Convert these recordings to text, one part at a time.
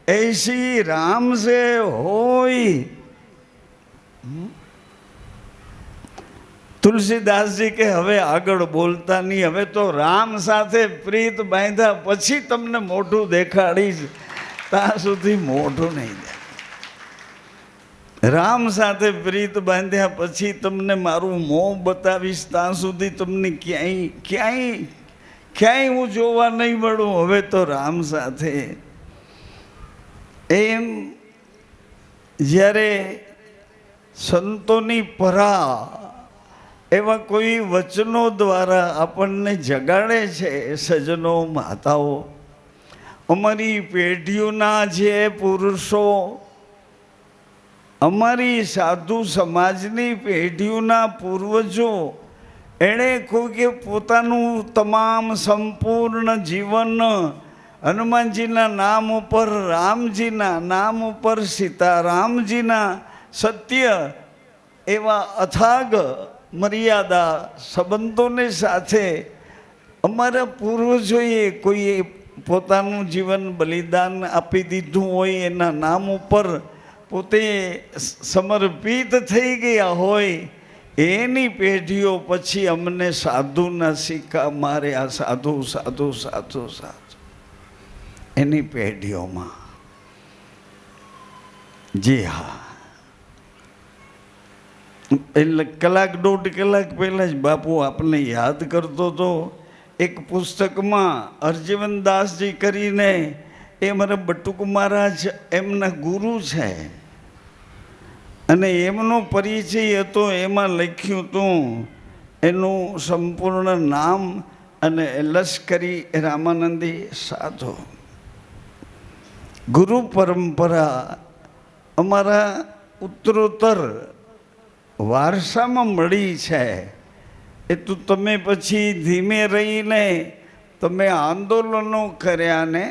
ऐसी राम से होई। તુલસીદાસજી કે હવે આગળ બોલતા નહીં, હવે તો રામ સાથે પ્રીત બાંધ્યા પછી તમને મોઢું દેખાડીશ, ત્યાં સુધી મોઢું નહીં દે. રામ સાથે પ્રીત બાંધ્યા પછી તમને મારું મોં બતાવીશ, ત્યાં સુધી તમને ક્યાંય ક્યાંય ક્યાંય હું જોવા નહીં મળું. હવે તો રામ સાથે. એમ જ્યારે સંતોની પરા એવા કોઈ વચનો દ્વારા આપણને જગાડે છે સજ્જનો માતાઓ. અમારી પેઢીઓના જે પુરુષો, અમારી સાધુ સમાજની પેઢીઓના પૂર્વજો, એણે કોઈકે પોતાનું તમામ સંપૂર્ણ જીવન હનુમાનજીના નામ ઉપર, રામજીના નામ ઉપર, સીતારામજીના સત્ય એવા અથાગ મર્યાદા સંબંધોને સાથે અમારા પૂર્વજોએ કોઈએ પોતાનું જીવન બલિદાન આપી દીધું હોય, એના નામ ઉપર પોતે સમર્પિત થઈ ગયા હોય, એની પેઢીઓ પછી અમને સાધુના સિક્કા માર્યા. સાધુ સાધુ સાધુ સાધુ એની પેઢીઓમાં. જી હા, એટલે કલાક દોઢ કલાક પહેલાં જ બાપુ આપણને યાદ કરતો હતો. એક પુસ્તકમાં હરજીવનદાસજી કરીને એ મારા બટુક મહારાજ એમના ગુરુ છે, અને એમનો પરિચય હતો. એમાં લખ્યું હતું એનું સંપૂર્ણ નામ, અને લશ્કરી રામાનંદી સાધુ. ગુરુ પરંપરા અમારા ઉત્તરોત્તર વારસામાં મળી છે. એ તો તમે પછી ધીમે રહીને તમે આંદોલનો કર્યા ને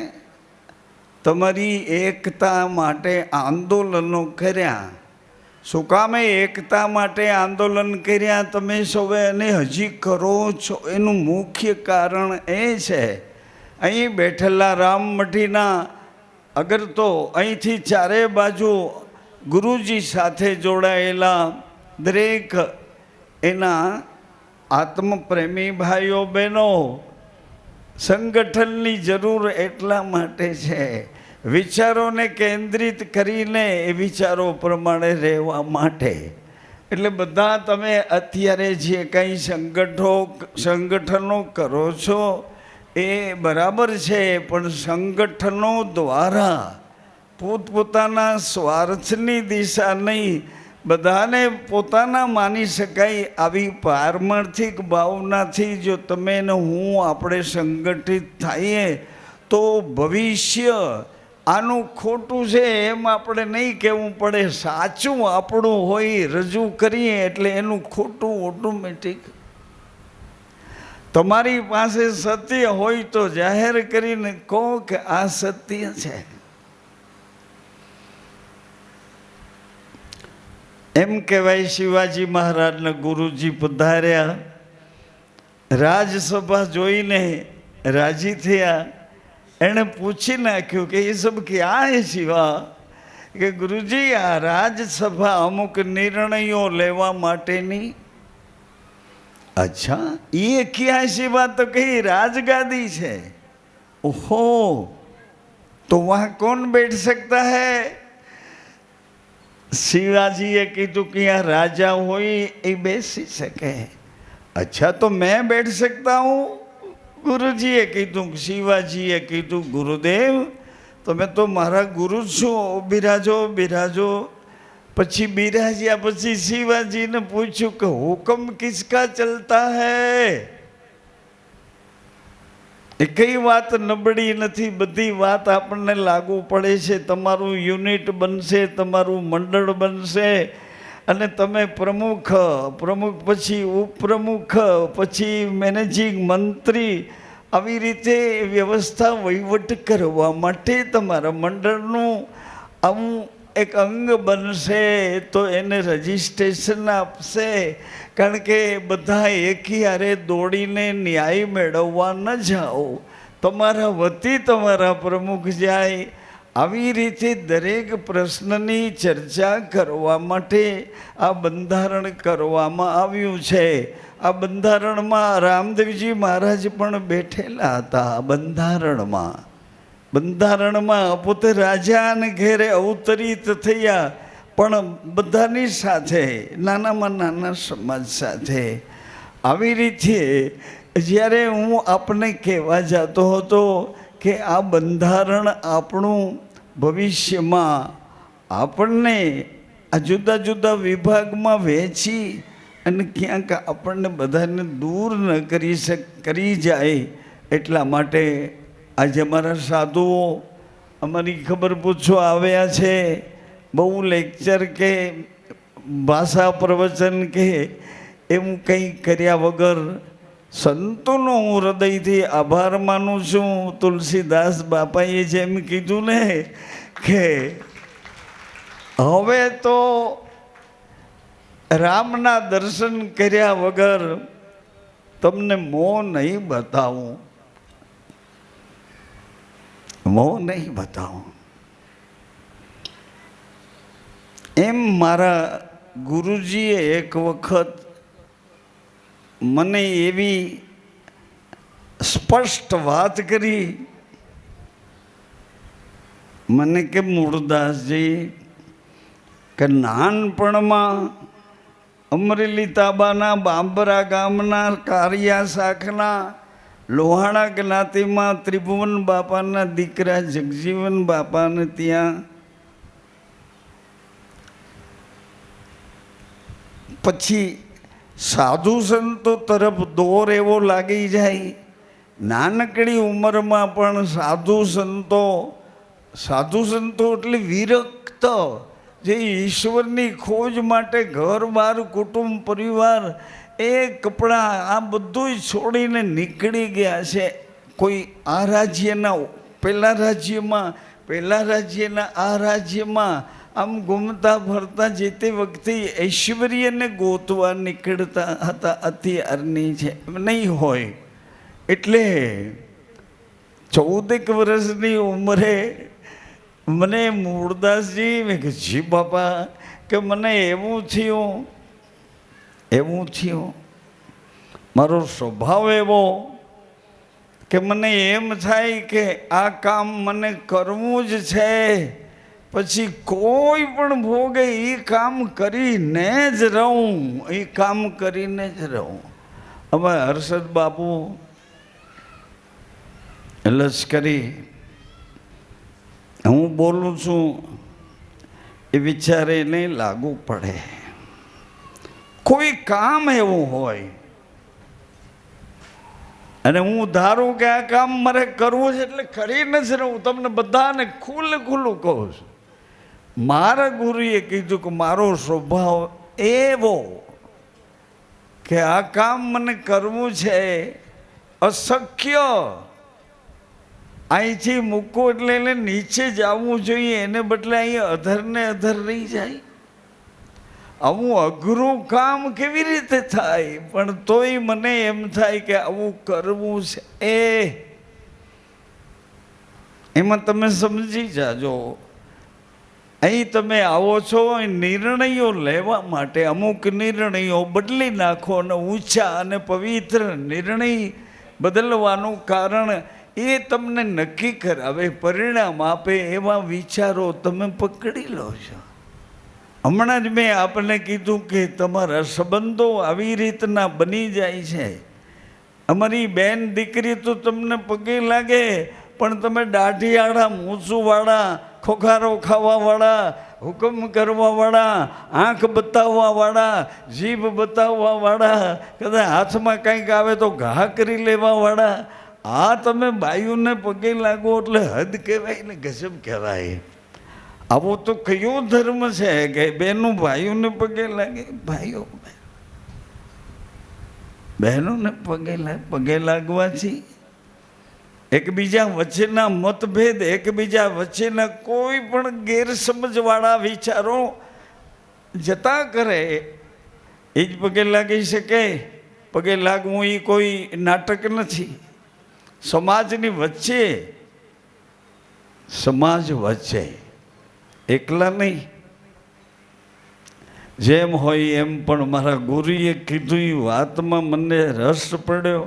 તમારી એકતા માટે આંદોલનો કર્યા. શું કામે એકતા માટે આંદોલન કર્યા તમે સૌએ, અને હજી કરો છો? એનું મુખ્ય કારણ એ છે, અહીં બેઠેલા રામમઠીના અગર તો અહીંથી ચારે બાજુ ગુરુજી સાથે જોડાયેલા દરેક એના આત્મપ્રેમી ભાઈઓ બહેનો, સંગઠનની જરૂર એટલા માટે છે, વિચારોને કેન્દ્રિત કરીને એ વિચારો પ્રમાણે રહેવા માટે. એટલે બધા તમે અત્યારે જે કંઈ સંગઠનો કરો છો એ બરાબર છે, પણ સંગઠનો દ્વારા પોતપોતાના સ્વાર્થની દિશા નહીં, બધાને પોતાના માની શકાય આવી પારમાર્થિક ભાવનાથી જો તમે ને હું આપણે સંગઠિત થઈએ તો ભવિષ્ય આનું ખોટું છે એમ આપણે નહીં કહેવું પડે. સાચું આપણું હોય રજૂ કરીએ એટલે એનું ખોટું ઓટોમેટિક. તમારી પાસે સત્ય હોય તો જાહેર કરીને કહો કે આ સત્ય છે. એમ કહેવાય શિવાજી મહારાજના ગુરુજી પધાર્યા, રાજસભા જોઈને રાજી થયા. એણે પૂછી નાખ્યું કે એ સબ ક્યાં હે શિવા? કે ગુરુજી આ રાજસભા અમુક નિર્ણયો લેવા માટેની. અચ્છા, એ ક્યાં શિવા? તો કઈ રાજગાદી છે. ઓહો, તો વહાં કોણ બેઠ सकता है? શિવાજીએ કીધું કે यहाँ राजा હોય એ બેસી શકે. अच्छा तो मैं बैठ सकता हूँ? ગુરુજીએ કીધું. શિવાજીએ કીધું ગુરુદેવ તમે તો મારા ગુરુ છો, બિરાજો બિરાજો. પછી બિરાજ્યા પછી શિવાજીને પૂછ્યું કે હુકમ કિસકા ચલતા હૈ? એ કઈ વાત નબળી નથી, બધી વાત આપણને લાગુ પડે છે. તમારું યુનિટ બનશે, તમારું મંડળ બનશે, અને તમે પ્રમુખ, પ્રમુખ પછી ઉપપ્રમુખ, પછી મેનેજિંગ મંત્રી, આવી રીતે વ્યવસ્થા વહીવટ કરવા માટે તમારા મંડળનું આવું એક અંગ બનશે તો એને રજિસ્ટ્રેશન આપશે. કારણ કે બધા એકી હારે દોડીને ન્યાય મેળવવા ન જાઓ, તમારા વતી તમારા પ્રમુખ જાય. આવી રીતે દરેક પ્રશ્નની ચર્ચા કરવા માટે આ બંધારણ કરવામાં આવ્યું છે. આ બંધારણમાં રામદેવજી મહારાજ પણ બેઠેલા હતા. બંધારણમાં પોતે રાજાને ઘેરે અવતરિત થયા, પણ બધાની સાથે, નાનામાં નાના સમાજ સાથે. આવી રીતે જ્યારે હું આપને કહેવા જતો હતો કે આ બંધારણ આપણું ભવિષ્યમાં આપણને આ જુદા જુદા વિભાગમાં વહેંચી અને ક્યાંક આપણને બધાને દૂર ન કરી જાય, એટલા માટે આજે અમારા સાધુઓ અમારી ખબર પૂછવા આવ્યા છે. બહુ લેક્ચર કે ભાષા પ્રવચન કે એવું કંઈ કર્યા વગર સંતોનો હું હૃદયથી આભાર માનું છું. તુલસીદાસ બાપાએ જેમ કીધું ને કે હવે તો રામના દર્શન કર્યા વગર તમને મોં નહીં બતાવું, મોં નહીં બતાવું. એમ મારા ગુરુજીએ એક વખત મને એવી સ્પષ્ટ વાત કરી, મને કે મૂળદાસજી કે નાનપણમાં અમરેલી તાબાના બાંબરા ગામના કારિયા શાખના લોહાણા જ્ઞાતિમાં ત્રિભુવન બાપાના દીકરા જગજીવન બાપાને ત્યાં પછી સાધુ સંતો તરફ દોર એવો લાગી જાય. નાનકડી ઉંમરમાં પણ સાધુ સંતો એટલે વિરક્ત, જે ઈશ્વરની ખોજ માટે ઘર બાર કુટુંબ પરિવાર એ કપડાં આ બધું છોડીને નીકળી ગયા છે. કોઈ આ રાજ્યના પેલા રાજ્યના આ રાજ્યમાં આમ ઘૂમતા ફરતા જે તે વખતે ઐશ્વર્યને ગોતવા નીકળતા હતા. અત્યારની છે નહીં હોય. એટલે 14 વર્ષની ઉંમરે મને મૂળદાસજી મેં કે જી બાપા કે મને એવું થયું મારો સ્વભાવ એવો કે મને એમ થાય કે આ કામ મને કરવું જ છે, પછી કોઈ પણ ભોગે એ કામ કરીને જ રહું. હવે હર્ષદ બાપુ લશ્કરી હું બોલું છું એ વિચારે નહીં લાગુ પડે. કોઈ કામ એવું હોય અને હું ધારું કે આ કામ મારે કરવું છે એટલે કરીને જ રહું. તમને બધાને ખુલ્લું કહું છું, મારા ગુરુએ કીધું કે મારો સ્વભાવ એવો કે આ કામ મને કરવું છે, અશક્ય અહીંથી મૂકો એટલે એને નીચે જવું જોઈએ, એને બદલે અહીં અધરને અધર રહી જાય. આવું અઘરું કામ કેવી રીતે થાય? પણ તોય મને એમ થાય કે આવું કરવું છે. એમાં તમે સમજી જાજો. અહીં તમે આવો છો નિર્ણયો લેવા માટે. અમુક નિર્ણયો બદલી નાખો અને ઊંચા અને પવિત્ર નિર્ણય બદલવાનું કારણ એ તમને નક્કી કરાવે, પરિણામ આપે એવા વિચારો તમે પકડી લો છો. હમણાં જ મેં આપને કીધું કે તમારા સંબંધો આવી રીતના બની જાય છે. અમારી બેન દીકરી તો તમને પગે લાગે, પણ તમે દાઢીવાળા, મૂછુંવાળા, ખોખારો ખાવાવાળા, હુકમ કરવાવાળા, આંખ બતાવવાવાળા, જીભ બતાવવાવાળા, કદાચ હાથમાં કંઈક આવે તો ઘા કરી લેવાવાળા, આ તમે બાયુને પગે લાગો એટલે હદ કહેવાય ને ગજબ કહેવાય. આવો તો કયો ધર્મ છે કે બહેનો ભાઈઓને પગે લાગે? ભાઈઓ બહેનોને પગે લાગવાથી એકબીજા વચ્ચેના મતભેદ, એકબીજા વચ્ચેના કોઈ પણ ગેરસમજવાળા વિચારો જતા કરે. એ જ પગે લાગી શકે. પગે લાગવું એ કોઈ નાટક નથી. સમાજની વચ્ચે સમાજ વચ્ચે, એકલા નહીં. જેમ હોય એમ, પણ મારા ગુરુએ કીધું એ વાતમાં મને રસ પડ્યો.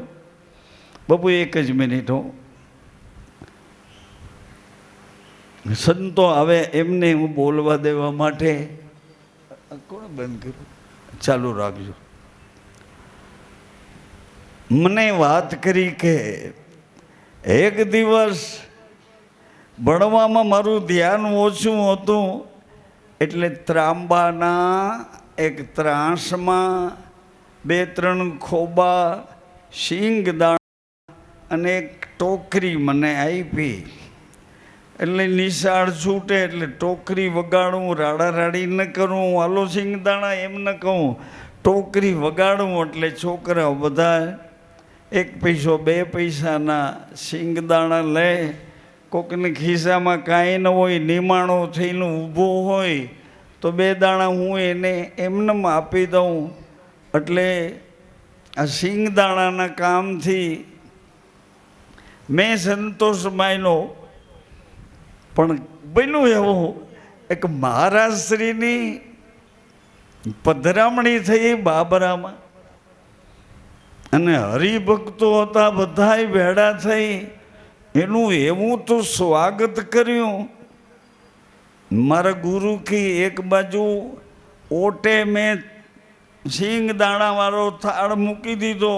બાપુ એક જ મિનિટ હો, સંતો આવે એમને હું બોલવા દેવા માટે કોણ બંધ કર્યું? ચાલુ રાખજો. મને વાત કરી કે એક દિવસ ભણવામાં મારું ધ્યાન ઓછું હતું, એટલે ત્રાંબાના એક ત્રાસમાં 2-3 ખોબા શીંગદાણા અને એક ટોકરી મને આપી. એટલે નિશાળ છૂટે એટલે ટોકરી વગાડું, રાડા રાડી ન કરું, હાલો શીંગદાણા એમ ન કહું, ટોકરી વગાડું. એટલે છોકરાઓ બધા 1 પૈસો 2 પૈસાના શીંગદાણા લે. કોકને ખિસ્સામાં કાંઈ ન હોય, નિમાણો થઈને ઊભો હોય તો 2 દાણા હું એને એમને આપી દઉં. એટલે આ શીંગદાણાના કામથી મેં સંતોષ માન્યો. પણ બન્યું એવું, એક મહારાજશ્રીની પધરામણી થઈ બાબરામાં, અને હરિભક્તો હતા બધાય ભેળા થઈ. એનું એવું તો સ્વાગત કર્યું. મારા ગુરુ કી એક બાજુ ઓટે મેં શીંગદાણા વાળો થાળ મૂકી દીધો,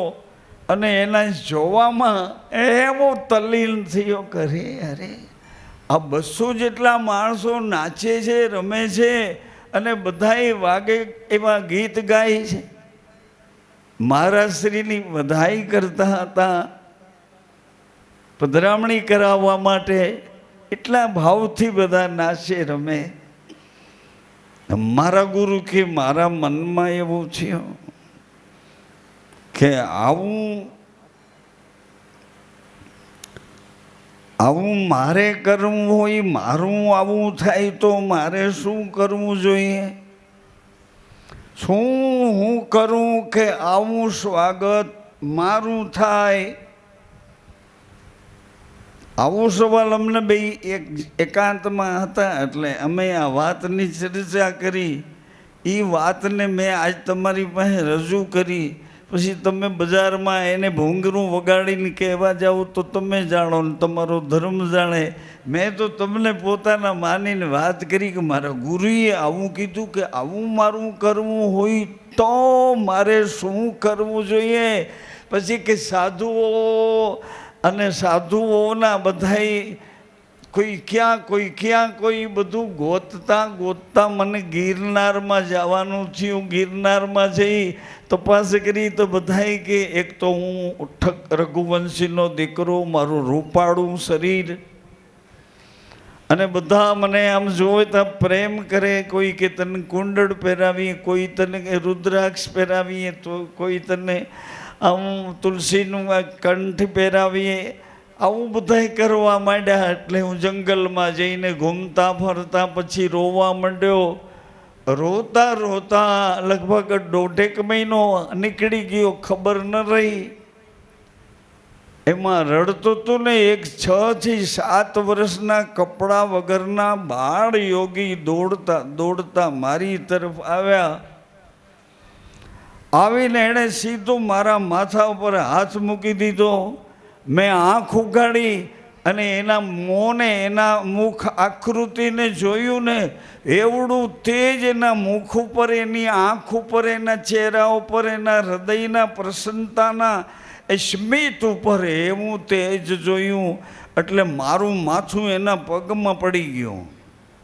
અને એના જોવામાં એવો તલ્લીન થયો કરે, અરે આ 200 જેટલા માણસો નાચે છે, રમે છે, અને બધાય વાગે એવા ગીત ગાય છે. મહારાજશ્રીની વધાઈ કરતા હતા, પધરામણી કરાવવા માટે એટલા ભાવથી બધા નાચે રમે. મારા ગુરુ કે મારા મનમાં એવું થયું કે આવું મારે કરવું હોય, મારું આવું થાય તો મારે શું કરવું જોઈએ? શું હું કરું કે આવું સ્વાગત મારું થાય? આવો સવાલ અમને બે એકાંતમાં હતા, એટલે અમે આ વાતની ચર્ચા કરી. એ વાતને મેં આજ તમારી પાસે રજૂ કરી. પછી તમે બજારમાં એને ભૂંગરું વગાડીને કહેવા જાઓ તો તમે જાણો ને તમારો ધર્મ જાણે. મેં તો તમને પોતાના માનીને વાત કરી કે મારા ગુરુએ આવું કીધું કે આવું મારું કરવું હોય તો મારે શું કરવું જોઈએ? પછી કે સાધુઓ અને સાધુઓના બધાય કોઈ ક્યાં કોઈ બધું ગોતતા મને ગિરનારમાં જવાનું થયું. ગિરનારમાં જઈ તપાસ કરી તો બધાય કે એક તો હું રઘુવંશીનો દીકરો, મારું રૂપાળું શરીર, અને બધા મને આમ જોવે તો પ્રેમ કરે. કોઈ કે તને કુંડળ પહેરાવીએ, કોઈ તને રુદ્રાક્ષ પહેરાવીએ, તો કોઈ તને આમ તુલસીનું કંઠ પહેરાવીએ. આવું બધાય કરવા માંડ્યા. એટલે હું જંગલમાં જઈને ઘૂમતા ફરતા પછી રોવા માંડ્યો. રોતા લગભગ 1.5 મહિનો નીકળી ગયો, ખબર ન રહી. એમાં રડતો તો ને એક 6 થી 7 વર્ષના કપડા વગરના બાળ યોગી દોડતા મારી તરફ આવ્યા. આવીને એણે સીધો મારા માથા ઉપર હાથ મૂકી દીધો. મેં આંખ ઉગાડી અને એના મોંને, એના મુખ આકૃતિને જોયું ને, એવડું તેજ એના મુખ ઉપર, એની આંખ ઉપર, એના ચહેરા ઉપર, એના હૃદયના પ્રસન્નતાના સ્મિત ઉપર એવું તેજ જોયું. એટલે મારું માથું એના પગમાં પડી ગયું,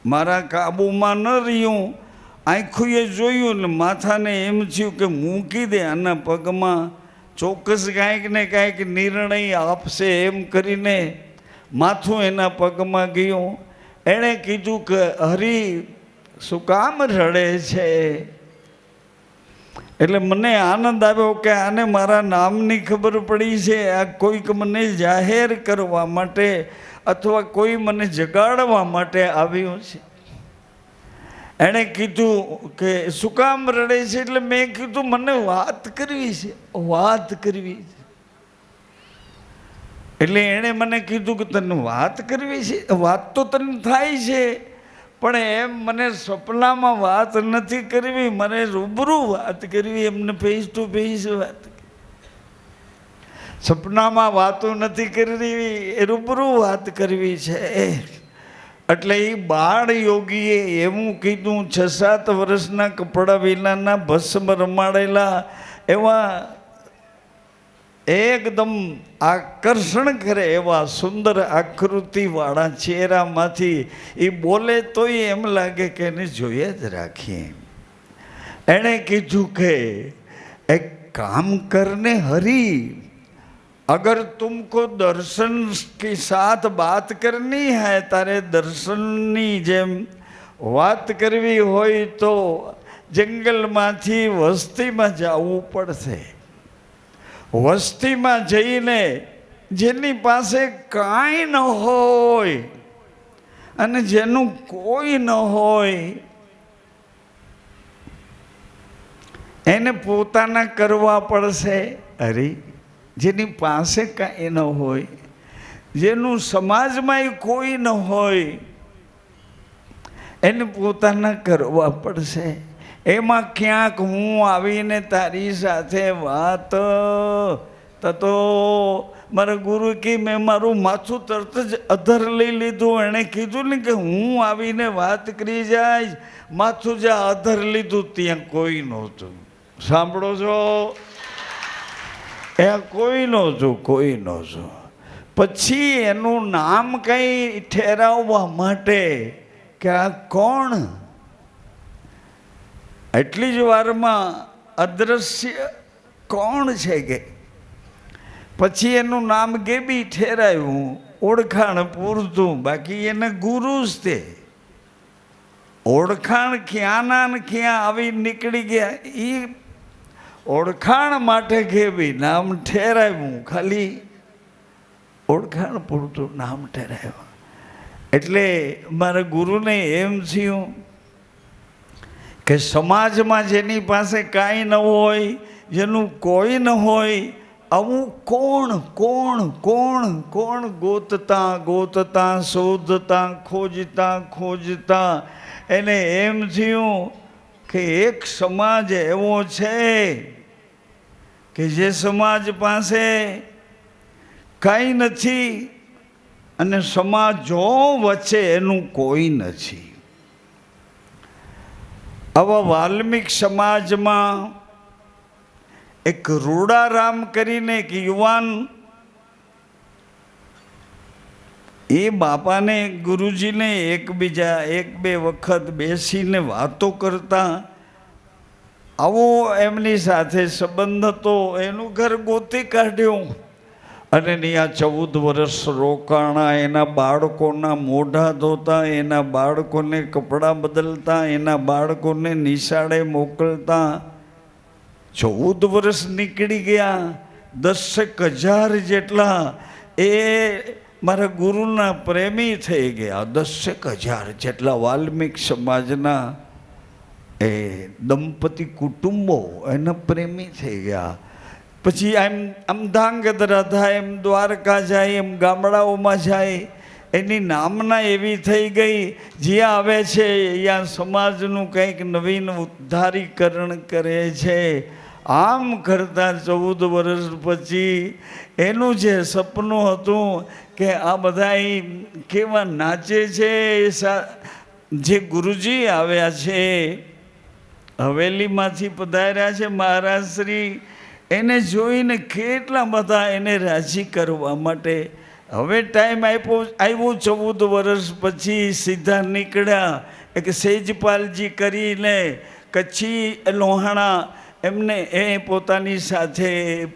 મારા કાબુમાં ન રહ્યું. આંખુએ જોયું ને માથાને એમ થયું કે મૂકી દે આના પગમાં, ચોક્કસ કાંઈક ને કાંઈક નિર્ણય આપશે એમ કરીને માથું એના પગમાં ગયું. એણે કીધું કે હરી શું કામ રડે છે? એટલે મને આનંદ આવ્યો કે આને મારા નામની ખબર પડી છે. આ કોઈક મને જાહેર કરવા માટે અથવા કોઈ મને જગાડવા માટે આવ્યું છે. એણે કીધું કે શું કામ રડે છે? એટલે મેં કીધું મને વાત કરવી છે. એટલે એણે મને કીધું કે તને વાત કરવી છે, વાત તો તને થાય છે, પણ એમ મને સપનામાં વાત નથી કરવી, મને રૂબરૂ વાત કરવી, એમને ફેસ ટુ ફેસ વાત. સપનામાં વાતો નથી કરવી, એ રૂબરૂ વાત કરવી છે. એટલે એ બાળ યોગીએ એવું કીધું, 6-7 વર્ષના કપડા વિનાના ભસ્મ રમાડેલા એવા એકદમ આકર્ષણ કરે એવા સુંદર આકૃતિવાળા ચહેરામાંથી એ બોલે તોય એમ લાગે કે એને જોઈએ જ રાખીએ. એણે કીધું કે એક કામ કરને હરી, अगर तुमको दर्शन के साथ बात करनी है, तारे दर्शननी जेम बात करवी होय तो जंगल मांथी वस्ती में जावू पड़शे. वस्ती में जईने जेनी पासे कांई न होय अने जेनु कोई न होय एने पोताना करवा पड़शे. अरे જેની પાસે કાંઈ ન હોય, જેનું સમાજમાં કોઈ ન હોય, એને પોતાના કરવા પડશે. એમાં ક્યાંક હું આવીને તારી સાથે વાત, તો મારા ગુરુ કે મેં મારું માથું તરત જ અધર લઈ લીધું. એણે કીધું ને કે હું આવીને વાત કરી જાય, માથું જ્યાં અધર લીધું ત્યાં કોઈ નહોતું. સાંભળો છો? એ કોઈ નહોતું, કોઈ નહોતું. પછી એનું નામ કંઈ ઠેરાવવા માટે કે આ કોણ, એટલી જ વારમાં અદ્રશ્ય કોણ છે કે પછી એનું નામ ગેબી ઠેરાયું, ઓળખાણ પૂરતું. બાકી એને ગુરુ જ તે. ઓળખાણ ક્યાંના ને ક્યાં આવી નીકળી ગયા, એ ઓળખાણ માટે કેવી નામ ઠેરાવ્યું, ખાલી ઓળખાણ પૂરતું નામ ઠેરાવ્યું. એટલે મારા ગુરુને એમ થયું કે સમાજમાં જેની પાસે કાંઈ ન હોય, જેનું કોઈ ન હોય, આવું કોણ કોણ કોણ કોણ ગોતતા ગોતતા, શોધતા, ખોજતા ખોજતા એને એમ થયું કે એક સમાજ એવો છે કે જે સમાજ પાસે કાંઈ નથી અને સમાજો વચ્ચે એનું કોઈ નથી. આવા વાલ્મિક સમાજમાં એક રૂડારામ કરીને એક યુવાન, એ બાપાને ગુરુજીને એક બે વખત બેસીને વાતો કરતા, આવો એમની સાથે સંબંધ હતો. એનું ઘર ગોતી કાઢ્યું અને ત્યાં 14 વર્ષ રોકાણા. એના બાળકોના મોઢા ધોતા, એના બાળકોને કપડાં બદલતા, એના બાળકોને નિશાળે મોકલતા. 14 વર્ષ નીકળી ગયા. 10,000 જેટલા એ મારા ગુરુના પ્રેમી થઈ ગયા. 10,000 જેટલા વાલ્મિક સમાજના એ દંપતી કુટુંબો એના પ્રેમી થઈ ગયા. પછી આમ ધાંગધ્રા થાય, એમ દ્વારકા જાય, એમ ગામડાઓમાં જાય. એની નામના એવી થઈ ગઈ, જ્યાં આવે છે ત્યાં સમાજનું કંઈક નવીન ઉદ્ધારીકરણ કરે છે. આમ કરતાં 14 વર્ષ પછી એનું જે સપનું હતું કે આ બધા કેવા નાચે છે, જે ગુરુજી આવ્યા છે, હવેલીમાંથી પધાર્યા છે મહારાજ શ્રી, એને જોઈને કેટલા બધા એને રાજી કરવા માટે. હવે ટાઈમ આવ્યો 14 વર્ષ પછી સીધા નીકળ્યા. એક સેજપાલજી કરીને કચ્છી લોહાણા, એમને એ પોતાની સાથે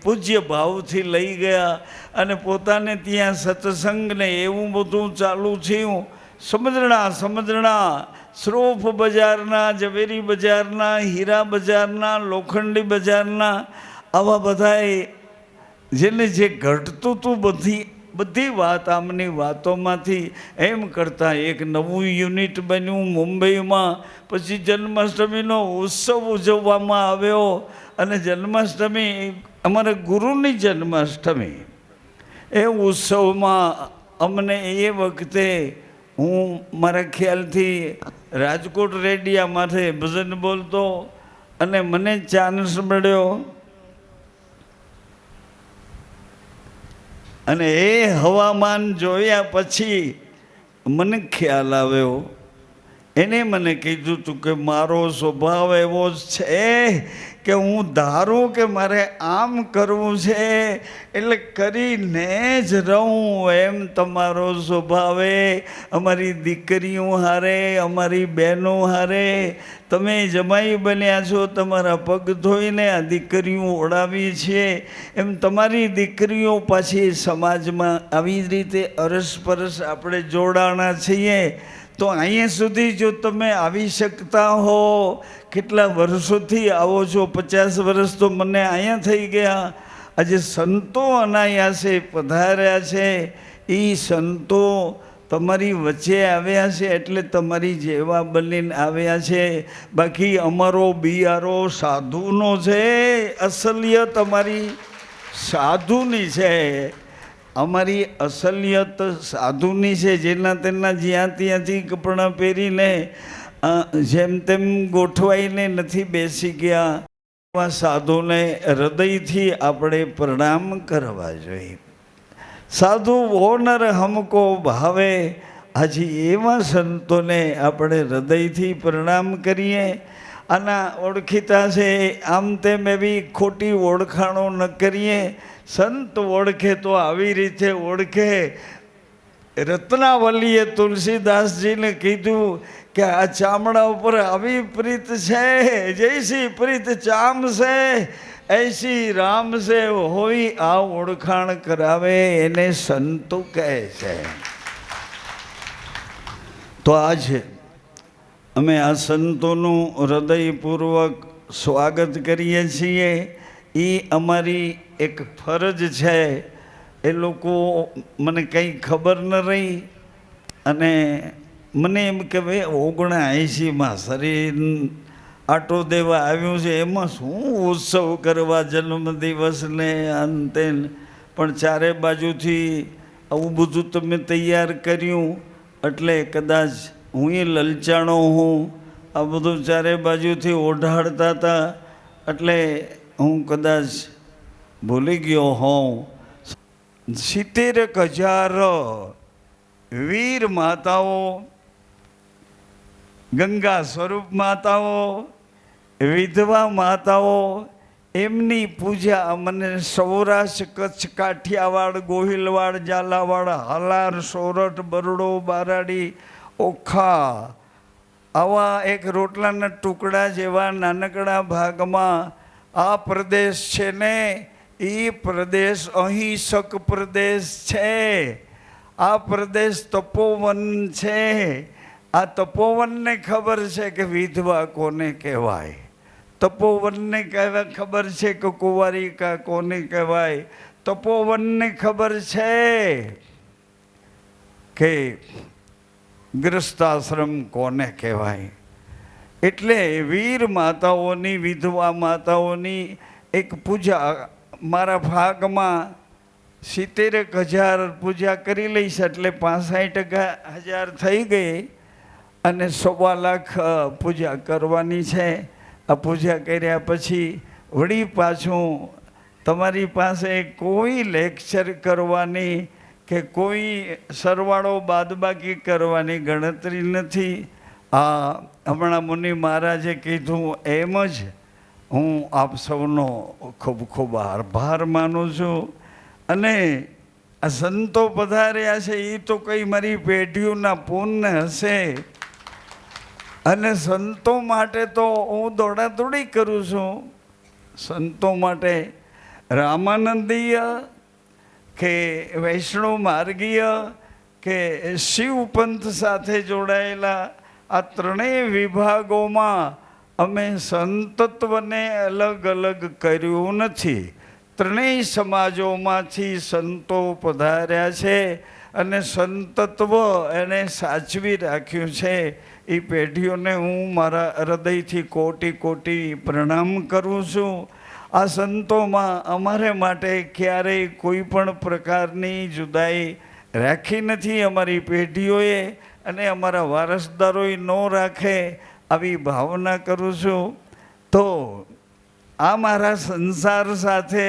પૂજ્ય ભાવથી લઈ ગયા અને પોતાને ત્યાં સત્સંગને એવું બધું ચાલુ થયું. સમજણા શ્રોફ બજારના, ઝવેરી બજારના, હીરા બજારના, લોખંડી બજારના આવા બધાએ જેને જે ઘટતું હતું બધી વાત આમની વાતોમાંથી એમ કરતાં એક નવું યુનિટ બન્યું મુંબઈમાં. પછી જન્માષ્ટમીનો ઉત્સવ ઉજવવામાં આવ્યો અને જન્માષ્ટમી અમારા ગુરુની જન્માષ્ટમી એ ઉત્સવમાં અમને એ વખતે હું મારા ખ્યાલથી રાજકોટ રેડિયામાંથી ભજન બોલતો અને મને ચાન્સ મળ્યો અને એ હવામાન જોયા પછી મને ખ્યાલ આવ્યો. એને મને કીધું હતું કે મારો સ્વભાવ એવો છે કે હું ધારું કે મારે આમ કરવું છે એટલે કરીને જ રહું. એમ તમારો સ્વભાવે અમારી દીકરીઓ હારે, અમારી બહેનો હારે તમે જમાઈ બન્યા છો, તમારા પગ ધોઈને આ દીકરીઓ ઓળાવી છે, એમ તમારી દીકરીઓ પાછી સમાજમાં આવી જ રીતે અરસપરસ આપણે જોડાણા છીએ. તો અહીંયા સુધી જો તમે આવી શકતા હો, કેટલા વર્ષોથી આવો છો, 50 વર્ષ તો મને અહીંયા થઈ ગયા. આજે સંતો અનાયાસે પધાર્યા છે, એ સંતો તમારી વચ્ચે આવ્યા છે એટલે તમારી જેવા બનીને આવ્યા છે. બાકી અમારો બિયારો સાધુનો છે, અસલિયત અમારી સાધુની છે. અમારી અસલિયત સાધુની છે, જેના તેના જ્યાં ત્યાંથી કપડાં પહેરીને જેમ તેમ ગોઠવાઈને નથી બેસી ગયા. એવા સાધુને હૃદયથી આપણે પ્રણામ કરવા જોઈએ. સાધુ ઓનર હમકો ભાવે. આજે એવા સંતોને આપણે હૃદયથી પ્રણામ કરીએ. આના ઓળખીતા છે, આમ તેમ એવી ખોટી ઓળખાણો ન કરીએ. સંત ઓળખે તો આવી રીતે ઓળખે. રત્નાવલીએ તુલસીદાસજીને કીધું કે આ ચામડા ઉપર આવી પ્રીત છે, જૈસી પ્રીત ચામ છે એસી રામ છે, હોય આ ઓળખાણ કરાવે એને સંતો કહે છે. તો આજે અમે આ સંતોનું હૃદયપૂર્વક સ્વાગત કરીએ છીએ. એ અમારી એક ફરજ છે. એ લોકો મને કંઈ ખબર ન રહી અને મને એમ કે ભાઈ 79માં શરીર આટો દેવા આવ્યું છે, એમાં શું ઉત્સવ કરવા, જન્મદિવસને અંતે. પણ ચારે બાજુથી આવું બધું તમે તૈયાર કર્યું એટલે કદાચ હું લલચાણો હું. આ બધું ચારે બાજુથી ઓઢાડતા હતા એટલે હું કદાચ ભૂલી ગયો હોઉં. 70,000 વીર માતાઓ, ગંગા સ્વરૂપ માતાઓ, વિધવા માતાઓ, એમની પૂજા મને સૌરાષ્ટ્ર, કચ્છ, કાઠિયાવાડ, ગોહિલવાડ, ઝાલાવાડ, હાલાર, સોરઠ, બરડો, બારાડી, ઓખા, આવા એક રોટલાના ટુકડા જેવા નાનકડા ભાગમાં આ પ્રદેશ છે ને, એ પ્રદેશ અહિંસક પ્રદેશ છે. આ પ્રદેશ તપોવન છે. આ તપોવનને ખબર છે કે વિધવા કોને કહેવાય, તપોવનને ખબર છે કે કુંવારિકા કોને કહેવાય, તપોવનને ખબર છે કે ગ્રસ્તાશ્રમ કોને કહેવાય. એટલે વીર માતાઓની, વિધવા માતાઓની એક પૂજા મારા ભાગમાં 70,000 પૂજા કરી લઈશ એટલે 65,000 થઈ ગઈ અને 1.25 લાખ પૂજા કરવાની છે. આ પૂજા કર્યા પછી વળી પાછું તમારી પાસે કોઈ લેક્ચર કરવાની કે કોઈ સરવાળો બાદબાકી કરવાની ગણતરી નથી. આ હમણાં મુનિ મહારાજે કીધું એમ જ હું આપ સૌનો ખૂબ ખૂબ આભાર માનું છું. અને આ સંતો પધાર્યા છે એ તો કંઈ મારી પેઢીઓના પુણ્ય હશે. અને સંતો માટે તો હું દોડાદોડી કરું છું. સંતો માટે રામાનંદીય કે વૈષ્ણવ માર્ગીય કે શિવ પંથ સાથે જોડાયેલા આ ત્રણેય વિભાગોમાં અમે સંતત્વને અલગ અલગ કર્યું નથી. ત્રણેય સમાજોમાંથી સંતો પધાર્યા છે અને સંતત્વ એને સાચવી રાખ્યું છે. એ પેઢીઓને હું મારા હૃદયથી કોટી કોટી પ્રણામ કરું છું. આ સંતોમાં અમારે માટે ક્યારેય કોઈ પણ પ્રકારની જુદાઈ રાખી નથી અમારી પેઢીઓએ, અને અમારા વારસદારોએ ન રાખે આવી ભાવના કરું છું. તો આ મારા સંસાર સાથે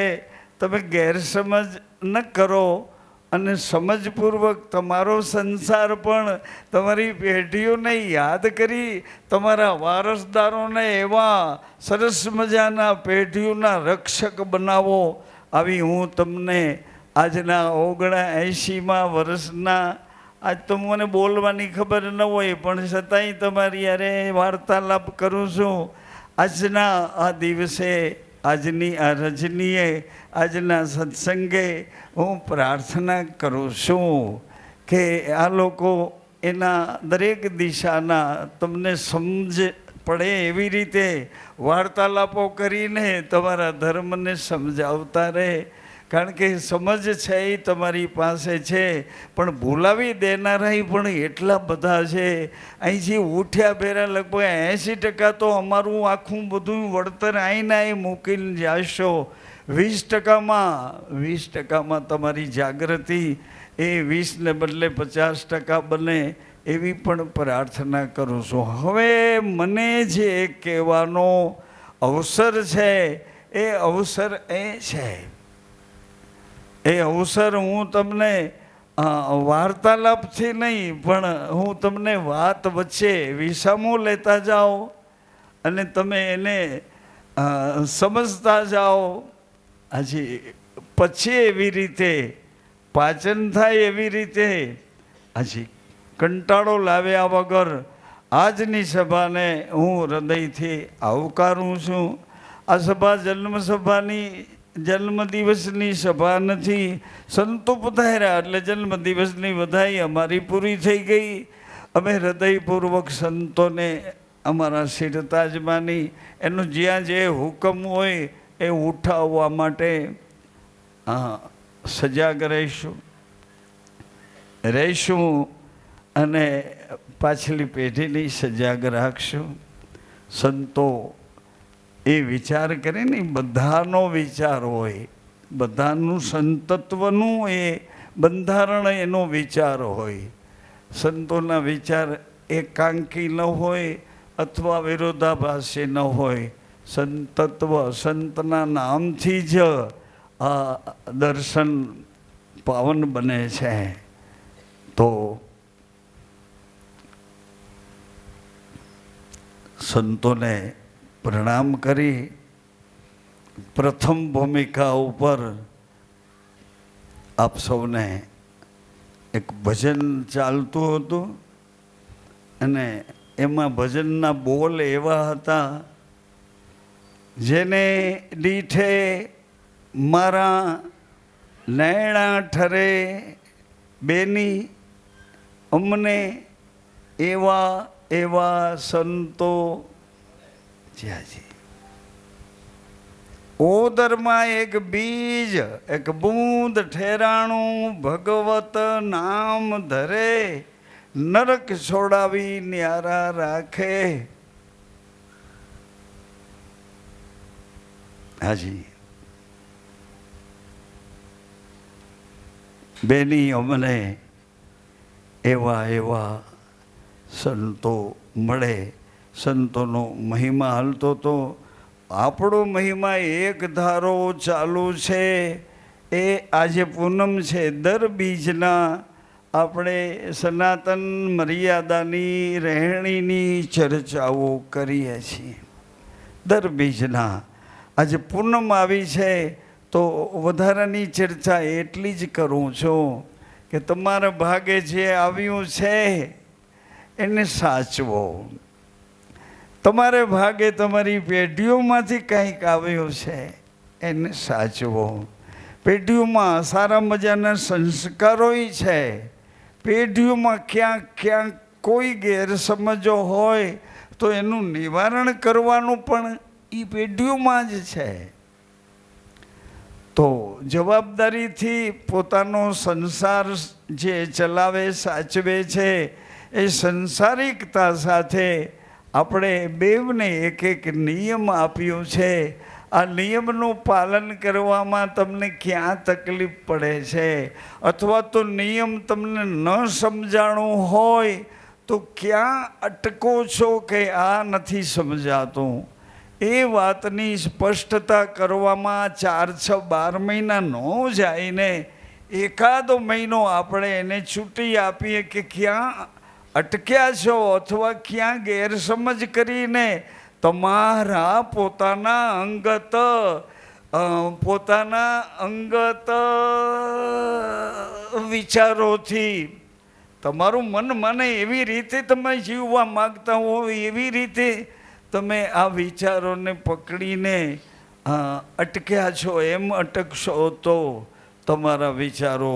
તમે ગેરસમજ ન કરો, અને સમજપૂર્વક તમારો સંસાર પણ તમારી પેઢીઓને યાદ કરી તમારા વારસદારોને એવા સરસ મજાના પેઢીઓના રક્ષક બનાવો. આવી હું તમને આજના 79માં વર્ષના, આજ તો મને બોલવાની ખબર ન હોય પણ છતાંય તમારી યારે વાર્તાલાપ કરું છું. આજના આ દિવસે, આજની આ રજનીએ, આજના સત્સંગે હું પ્રાર્થના કરું છું કે આ લોકો એના દરેક દિશાના તમને સમજ પડે એવી રીતે વાર્તાલાપો કરીને તમારા ધર્મને સમજાવતા રહે. કારણ કે સમજ છે એ તમારી પાસે છે, પણ ભૂલાવી દેનારા પણ એટલા બધા છે. અહીંથી ઉઠ્યા પહેલાં લગભગ 80% તો અમારું આખું બધું વળતર અહીંને અહીં મૂકીને જાશો. 20% તમારી જાગૃતિ એ 20ને બદલે 50% બને એવી પણ પ્રાર્થના કરું છું. હવે મને જે કહેવાનો અવસર છે એ અવસર એ છે, એ અવસર હું તમને વાર્તાલાપથી નહીં પણ હું તમને વાત વચ્ચે વિસામો લેતા જાઓ અને તમે એને સમજતા જાઓ. હજી પછી એવી રીતે પાચન થાય એવી રીતે હજી કંટાળો લાવ્યા વગર આજની સભાને હું હૃદયથી આવકારું છું. આ સભા જન્મસભાની જન્મદિવસની સભા નથી. સંતો પધાર્યા એટલે જન્મદિવસની વધાઈ અમારી પૂરી થઈ ગઈ. અમે હૃદયપૂર્વક સંતોને અમારા શિરતાજમાની એનું જ્યાં જે હુકમ હોય એ ઉઠાવવા માટે સજાગ રહીશું અને પાછલી પેઢીની સજાગ રાખશું. સંતો એ વિચાર કરે ને, બધાનો વિચાર હોય, બધાનું સંતત્વનું એ બંધારણ એનો વિચાર હોય. સંતોના વિચાર એકાંકી ન હોય અથવા વિરોધાભાસી ન હોય. સંતત્વ, સંતના નામથી જ આ દર્શન પાવન બને છે. તો સંતોને પ્રણામ કરી પ્રથમ ભૂમિકા ઉપર આપ સૌને એક ભજન ચાલતું હતું અને એમાં ભજનના બોલ એવા હતા, જેને દીઠે મારા નૈણા ઠરે બેની, અમને એવા એવા સંતો જ્યાંજી. ઓદરમાં એક બીજ એક બૂંદ ઠેરાણું ભગવત નામ ધરે, નરક છોડાવી ન્યારા રાખે. હાજી બેની, અમને એવા એવા સંતો મળે. સંતોનો મહિમા હાલતો તો આપણો મહિમા એક ધારો ચાલુ છે. એ આજે પૂનમ છે. દર બીજના આપણે સનાતન મર્યાદાની રહેણીની ચર્ચાઓ કરીએ છીએ. દર બીજના આજે પૂનમ આવી છે તો વધારાની ચર્ચા એટલી જ કરું છું કે તમારા ભાગે જે આવ્યું છે એને સાચવો. તમારે ભાગે તમારી પેઢીઓમાંથી કંઈક આવ્યું છે એને સાચવો. પેઢીઓમાં સારા મજાના સંસ્કારોય છે. પેઢીઓમાં ક્યાંક ક્યાંક કોઈ ગેરસમજો હોય તો એનું નિવારણ કરવાનું પણ એ પેઢીઓમાં જ છે. તો જવાબદારીથી પોતાનો સંસાર જે ચલાવે સાચવે છે એ સંસારિકતા સાથે આપણે બેવને એક એક નિયમ આપ્યો છે. આ નિયમનું પાલન કરવામાં તમને ક્યાં તકલીફ પડે છે, અથવા તો નિયમ તમને ન સમજાણું હોય તો ક્યાં અટકો છો કે આ નથી સમજાતું, એ વાતની સ્પષ્ટતા કરવામાં 4, 6, 12 મહિના ન જાય ને એકાદો મહિનો આપણે એને છૂટી આપીએ કે ક્યાં અટક્યા છો અથવા ક્યાં ગેરસમજ કરીને તમારા પોતાના અંગત વિચારોથી તમારું મન મને એવી રીતે તમે જીવવા માગતા હો, એવી રીતે તમે આ વિચારોને પકડીને અટક્યા છો, એમ અટકશો તો તમારા વિચારો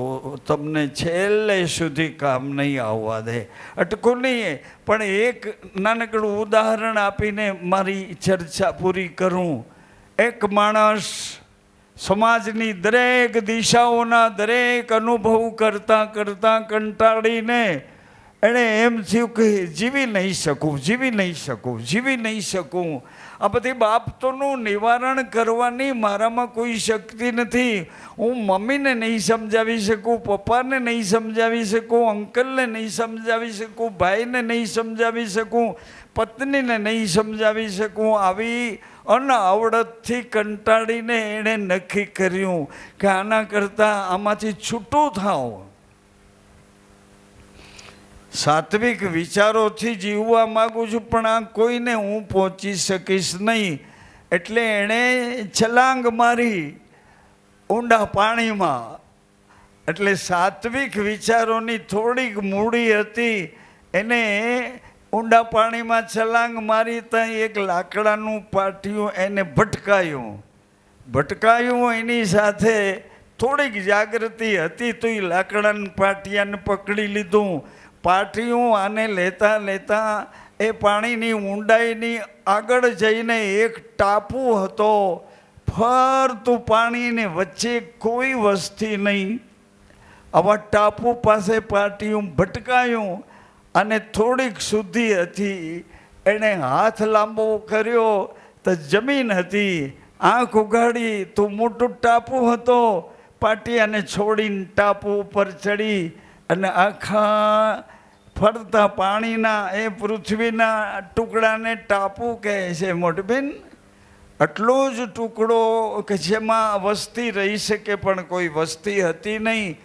તમને છેલ્લે સુધી કામ નહીં આવવા દે. અટકો નહીં. પણ એક નાનકડું ઉદાહરણ આપીને મારી ચર્ચા પૂરી કરું. એક માણસ સમાજની દરેક દિશાઓના દરેક અનુભવ કરતાં કરતાં કંટાળીને એણે એમ થયું કે જીવી નહીં શકું. આ બધી બાબતોનું નિવારણ કરવાની મારામાં કોઈ શક્તિ નથી. હું મમ્મીને નહીં સમજાવી શકું, પપ્પાને નહીં સમજાવી શકું, અંકલને નહીં સમજાવી શકું, ભાઈને નહીં સમજાવી શકું, પત્નીને નહીં સમજાવી શકું. આવી અનાવડતથી કંટાળીને એણે નક્કી કર્યું કે આના કરતાં આમાંથી છૂટું થાવ, સાત્વિક વિચારોથી જીવવા માગું છું, પણ આ કોઈને હું પહોંચી શકીશ નહીં. એટલે એણે છલાંગ મારી ઊંડા પાણીમાં. એટલે સાત્વિક વિચારોની થોડીક મૂડી હતી, એને ઊંડા પાણીમાં છલાંગ મારી. ત્યાં એક લાકડાનું પાટિયું એને ભટકાયું. એની સાથે થોડીક જાગૃતિ હતી તો એ લાકડાના પાટિયાને પકડી લીધું. પાટિયું આને લેતા એ પાણીની ઊંડાઈની આગળ જઈને એક ટાપુ હતો. ફરતું પાણીને વચ્ચે કોઈ વસ્તી નહીં. આવા ટાપુ પાસે પાટિયું ભટકાયું અને થોડીક સુધી હતી. એણે હાથ લાંબો કર્યો તો જમીન હતી. આંખ ઉઘાડી તો મોટું ટાપુ હતો. પાટિયાને છોડીને ટાપુ ઉપર ચડી અને આખા ફરતા પાણીના એ પૃથ્વીના ટુકડાને ટાપુ કહે છે. મોટબેન, આટલો જ ટુકડો કે જેમાં વસ્તી રહી શકે પણ કોઈ વસ્તી હતી નહીં.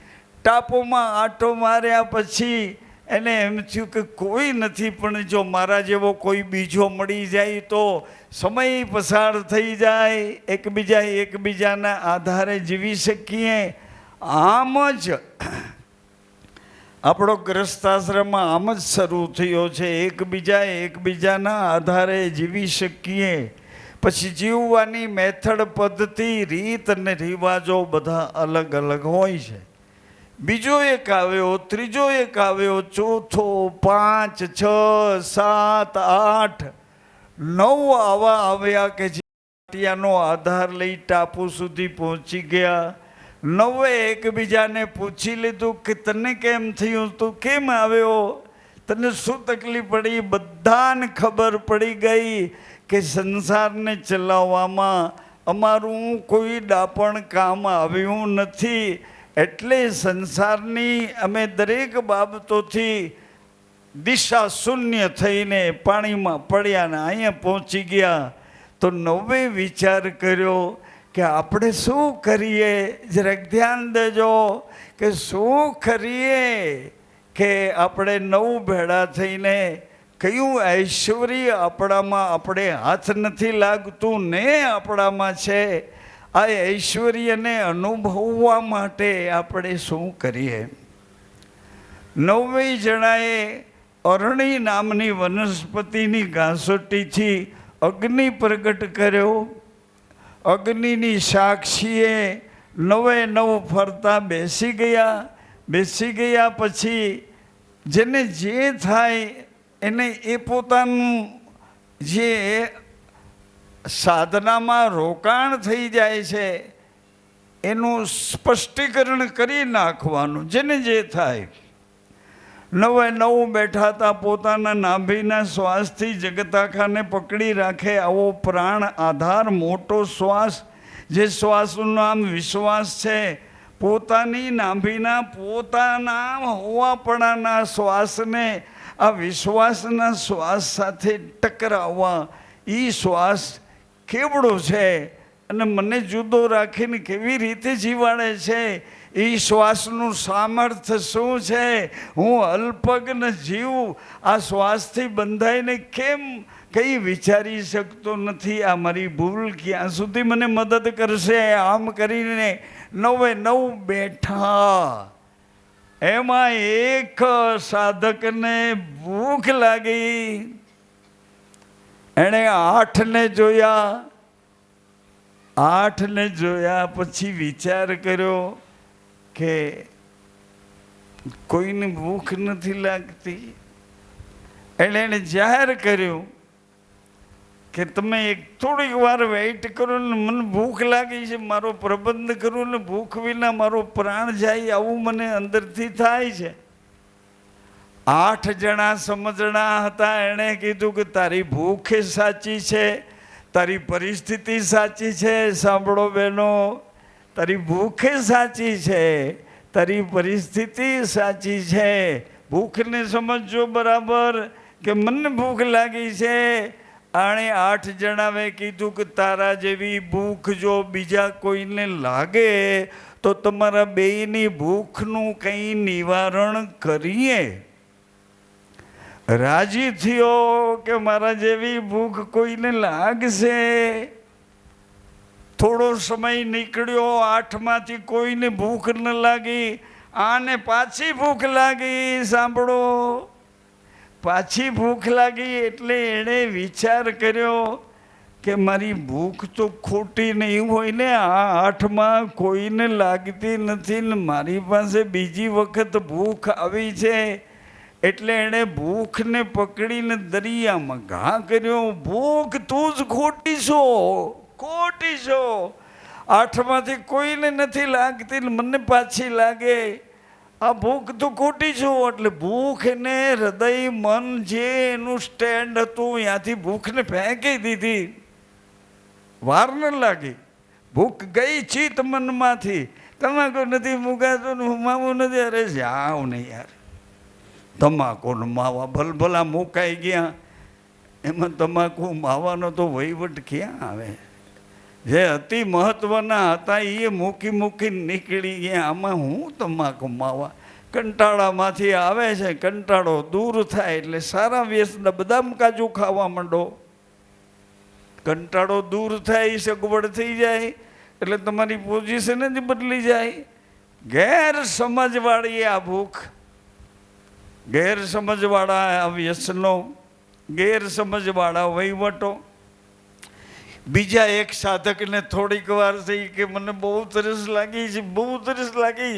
ટાપુમાં આંટો માર્યા પછી એને એમ થયું કે કોઈ નથી, પણ જો મારા જેવો કોઈ બીજો મળી જાય તો સમય પસાર થઈ જાય, એકબીજાના આધારે જીવી શકીએ. આમ જ આપણો ગ્રસ્તાશ્રમ આમ જ શરૂ થયો છે. એકબીજાના આધારે જીવી શકીએ. પછી જીવવાની મેથડ, પદ્ધતિ, રીત અને રિવાજો બધા અલગ અલગ હોય છે. બીજો એક આવ્યો, ત્રીજો એક આવ્યો, ચોથો, 5, 6, 7, 8, 9 આવા આવ્યા કે જે પાટિયાનો આધાર લઈ ટાપુ સુધી પહોંચી ગયા. 9 એકબીજાને પૂછી લીધું કે તને કેમ થયું, તું કેમ આવ્યો, તને શું તકલીફ પડી. બધાને ખબર પડી ગઈ કે સંસારને ચલાવવામાં અમારું કોઈ દાપણ કામ આવ્યું નથી. એટલે સંસારની અમે દરેક બાબતોથી દિશા શૂન્ય થઈને પાણીમાં પડ્યા ને અહીંયા પહોંચી ગયા. તો 9 વિચાર કર્યો કે આપણે શું કરીએ, જરાક ધ્યાન દેજો કે શું કરીએ કે આપણે 9 ભેળા થઈને કયું ઐશ્વર્ય આપણામાં આપણે હાથ નથી લાગતું ને આપણામાં છે, આ ઐશ્વર્યને અનુભવવા માટે આપણે શું કરીએ. 9 જણાએ અરણી નામની વનસ્પતિની ઘાસોટીથી અગ્નિ પ્રગટ કર્યો. અગ્નિની સાક્ષીએ 9 ફરતા બેસી ગયા. પછી જેને જે થાય એને એ પોતાનું જે સાધનામાં રોકાણ થઈ જાય છે એનું સ્પષ્ટીકરણ કરી નાખવાનું, જેને જે થાય. નવે નવ બેઠા હતા, પોતાના નાભીના શ્વાસથી જગત આખાને પકડી રાખે આવો પ્રાણ આધાર મોટો શ્વાસ, જે શ્વાસનું નામ વિશ્વાસ છે. પોતાની નાભીના પોતાના હોવાપણાના શ્વાસને આ વિશ્વાસના શ્વાસ સાથે ટકરાવવા, એ શ્વાસ કેવડો છે અને મને જુદો રાખીને કેવી રીતે જીવાડે છે, એ શ્વાસનું સામર્થ્ય શું છે. હું અલ્પજ્ઞ જીવ આ શ્વાસથી બંધાઈને કેમ કંઈ વિચારી શકતો નથી. આ મારી ભૂલ ક્યાં સુધી મને મદદ કરશે. આમ કરીને નવે નવ બેઠા. એમાં એક સાધકને ભૂખ લાગી. એણે 8ને જોયા. 8ને જોયા પછી વિચાર કર્યો કે કોઈને ભૂખ નથી લાગતી. એણે જાહેર કર્યું કે તમે એક થોડીક વાર વેઇટ કરો ને, મને ભૂખ લાગી છે, મારો પ્રબંધ કરું ને ભૂખ વિના મારો પ્રાણ જાય આવું મને અંદરથી થાય છે. 8 જણા સમજણા હતા. એણે કીધું કે તારી ભૂખ સાચી છે, તારી પરિસ્થિતિ સાચી છે. સાંભળો બહેનો, તારી ભૂખ સાચી છે, તારી પરિસ્થિતિ સાચી છે. ભૂખને સમજજો બરાબર કે મને ભૂખ લાગી છે. આણે 8 જણાએ કીધું કે તારા જેવી ભૂખ જો બીજા કોઈને લાગે તો તમારા બેયની ભૂખનું કંઈ નિવારણ કરીએ. રાજી થયો કે મારા જેવી ભૂખ કોઈને લાગશે. થોડો સમય નીકળ્યો, 8માંથી કોઈને ભૂખ ન લાગી. આને પાછી ભૂખ લાગી. સાંભળો, પાછી ભૂખ લાગી એટલે એણે વિચાર કર્યો કે મારી ભૂખ તો ખોટી નહીં હોય ને. આ 8માં કોઈને લાગતી નથી ને મારી પાસે બીજી વખત ભૂખ આવી છે. એટલે એણે ભૂખને પકડીને દરિયામાં ઘા કર્યો. ભૂખ તું જ ખોટી છો, ખોટી છો. 8માંથી કોઈને નથી લાગતી ને મને પાછી લાગે. આ ભૂખ તો ખોટી છું. એટલે ભૂખ એને હૃદય મન જે એનું સ્ટેન્ડ હતું ત્યાંથી ભૂખને ફેંકી દીધી. વાર ન લાગી, ભૂખ ગઈ ચિત્ત મનમાંથી. તમાકુ નથી મુકાતું, માવું નથી. અરે જાવ નહીં યાર, તમાકુ માવા ભલભલા મુકાઈ ગયા. એમાં તમાકુ માવાનો તો વહીવટ ક્યાં આવે. જે અતિ મહત્વના હતા એ મૂકી મૂકીને નીકળી ગયા. આમાં હું તમાકુ માવા. કંટાળામાંથી આવે છે, કંટાળો દૂર થાય એટલે સારા વ્યસન બદામ કાજુ ખાવા માંડો. કંટાળો દૂર થાય, સગવડ થઈ જાય એટલે તમારી પોઝિશન જ બદલી જાય. ગેરસમજવાળી આ ભૂખ, ગેરસમજવાળા આ વ્યસનો, ગેરસમજવાળા વહીવટો. બીજા એક સાધકને થોડીક વાર થઈ કે મને બહુ તરસ લાગી છે, બહુ તરસ લાગી.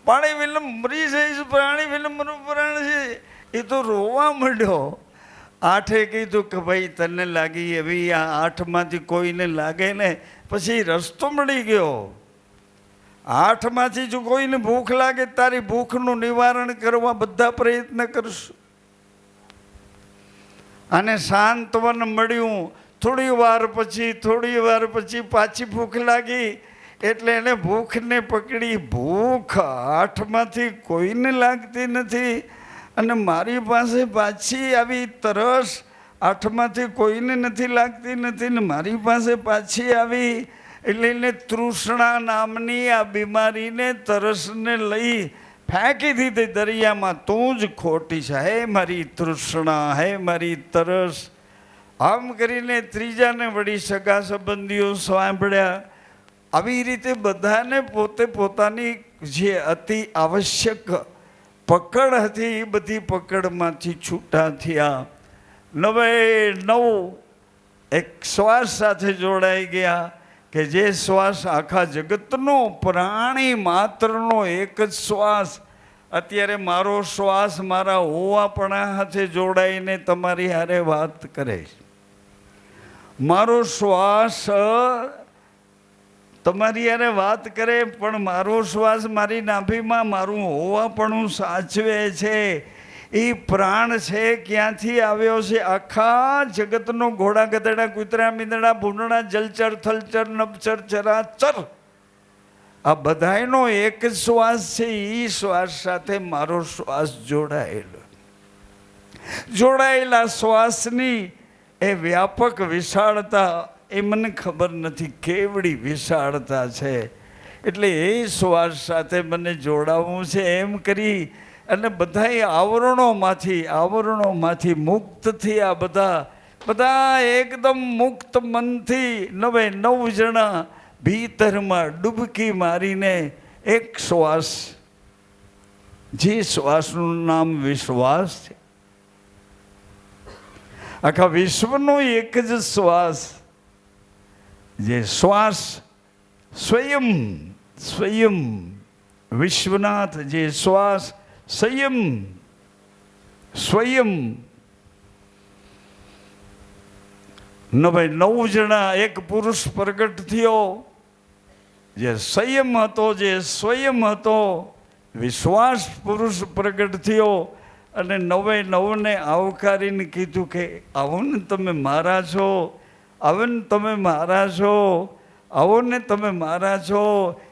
પાણી વિના મરી જઈશ, પાણી વિના મારું પ્રાણ છે. એ તો રોવા માંડ્યો. 8એ કીધું કે ભાઈ તને લાગી એવી આ 8માંથી કોઈને લાગે ને. પછી રસ્તો મળી ગયો. 8માંથી જો કોઈને ભૂખ લાગે તારી ભૂખનું નિવારણ કરવા બધા પ્રયત્ન કરશું. અને સાંત્વન મળ્યું. થોડી વાર પછી પાછી ભૂખ લાગી એટલે એને ભૂખને પકડી. ભૂખ 8માંથી કોઈને લાગતી નથી અને મારી પાસે પાછી આવી તરસ 8માંથી કોઈને નથી લાગતી નથી ને મારી પાસે પાછી આવી. એટલે એને તૃષ્ણા નામની આ બીમારીને, તરસને લઈ ફેંકી દીધી દરિયામાં. તું જ ખોટી છે, હે મારી તૃષ્ણા, હે મારી તરસ. આમ કરીને ત્રીજાને વળી સગા સંબંધીઓ સાંભળ્યા. આવી રીતે બધાને પોતે પોતાની જે અતિ આવશ્યક પકડ હતી એ બધી પકડમાંથી છૂટા થયા. 9 એક શ્વાસ સાથે જોડાઈ ગયા કે જે શ્વાસ આખા જગતનો, પ્રાણી માત્રનો એક જ શ્વાસ. અત્યારે મારો શ્વાસ મારા હોવાપણા સાથે જોડાઈને તમારી હારે વાત કરે. મારો શ્વાસ તમારી હારે વાત કરે પણ મારો શ્વાસ મારી નાભીમાં મારું હોવાપણું સાચવે છે. એ પ્રાણ છે ક્યાંથી આવ્યો છે? આખા જગતનો ઘોડા ગધેડા કૂતરા મીંદડા ભૂંડડા જલચર થલચર નભચર ચરાચર આ બધાયનો એક જ શ્વાસ છે. એ શ્વાસ સાથે મારો શ્વાસ જોડાયેલા શ્વાસની એ વ્યાપક વિશાળતા એ મને ખબર નથી કેવડી વિશાળતા છે. એટલે એ શ્વાસ સાથે મને જોડાવવું છે. એમ કરી અને બધાય આવરણોમાંથી મુક્ત થયા. બધા એકદમ મુક્ત મનથી 9 જણા ભીતરમાં ડૂબકી મારીને એક શ્વાસ, જે શ્વાસનું નામ વિશ્વાસ છે, આખા વિશ્વનો એક જ શ્વાસ, જે શ્વાસ સ્વયં વિશ્વનાથ, જે શ્વાસ સ્વયં 9 જણા એક પુરુષ પ્રગટ થયો, જે સંયમ હતો, જે સ્વયં હતો, વિશ્વાસ પુરુષ પ્રગટ થયો અને 9 આવકારીને કીધું કે આવો ને તમે મારા છો, આવો ને તમે મારા છો, આવો ને તમે મારા છો.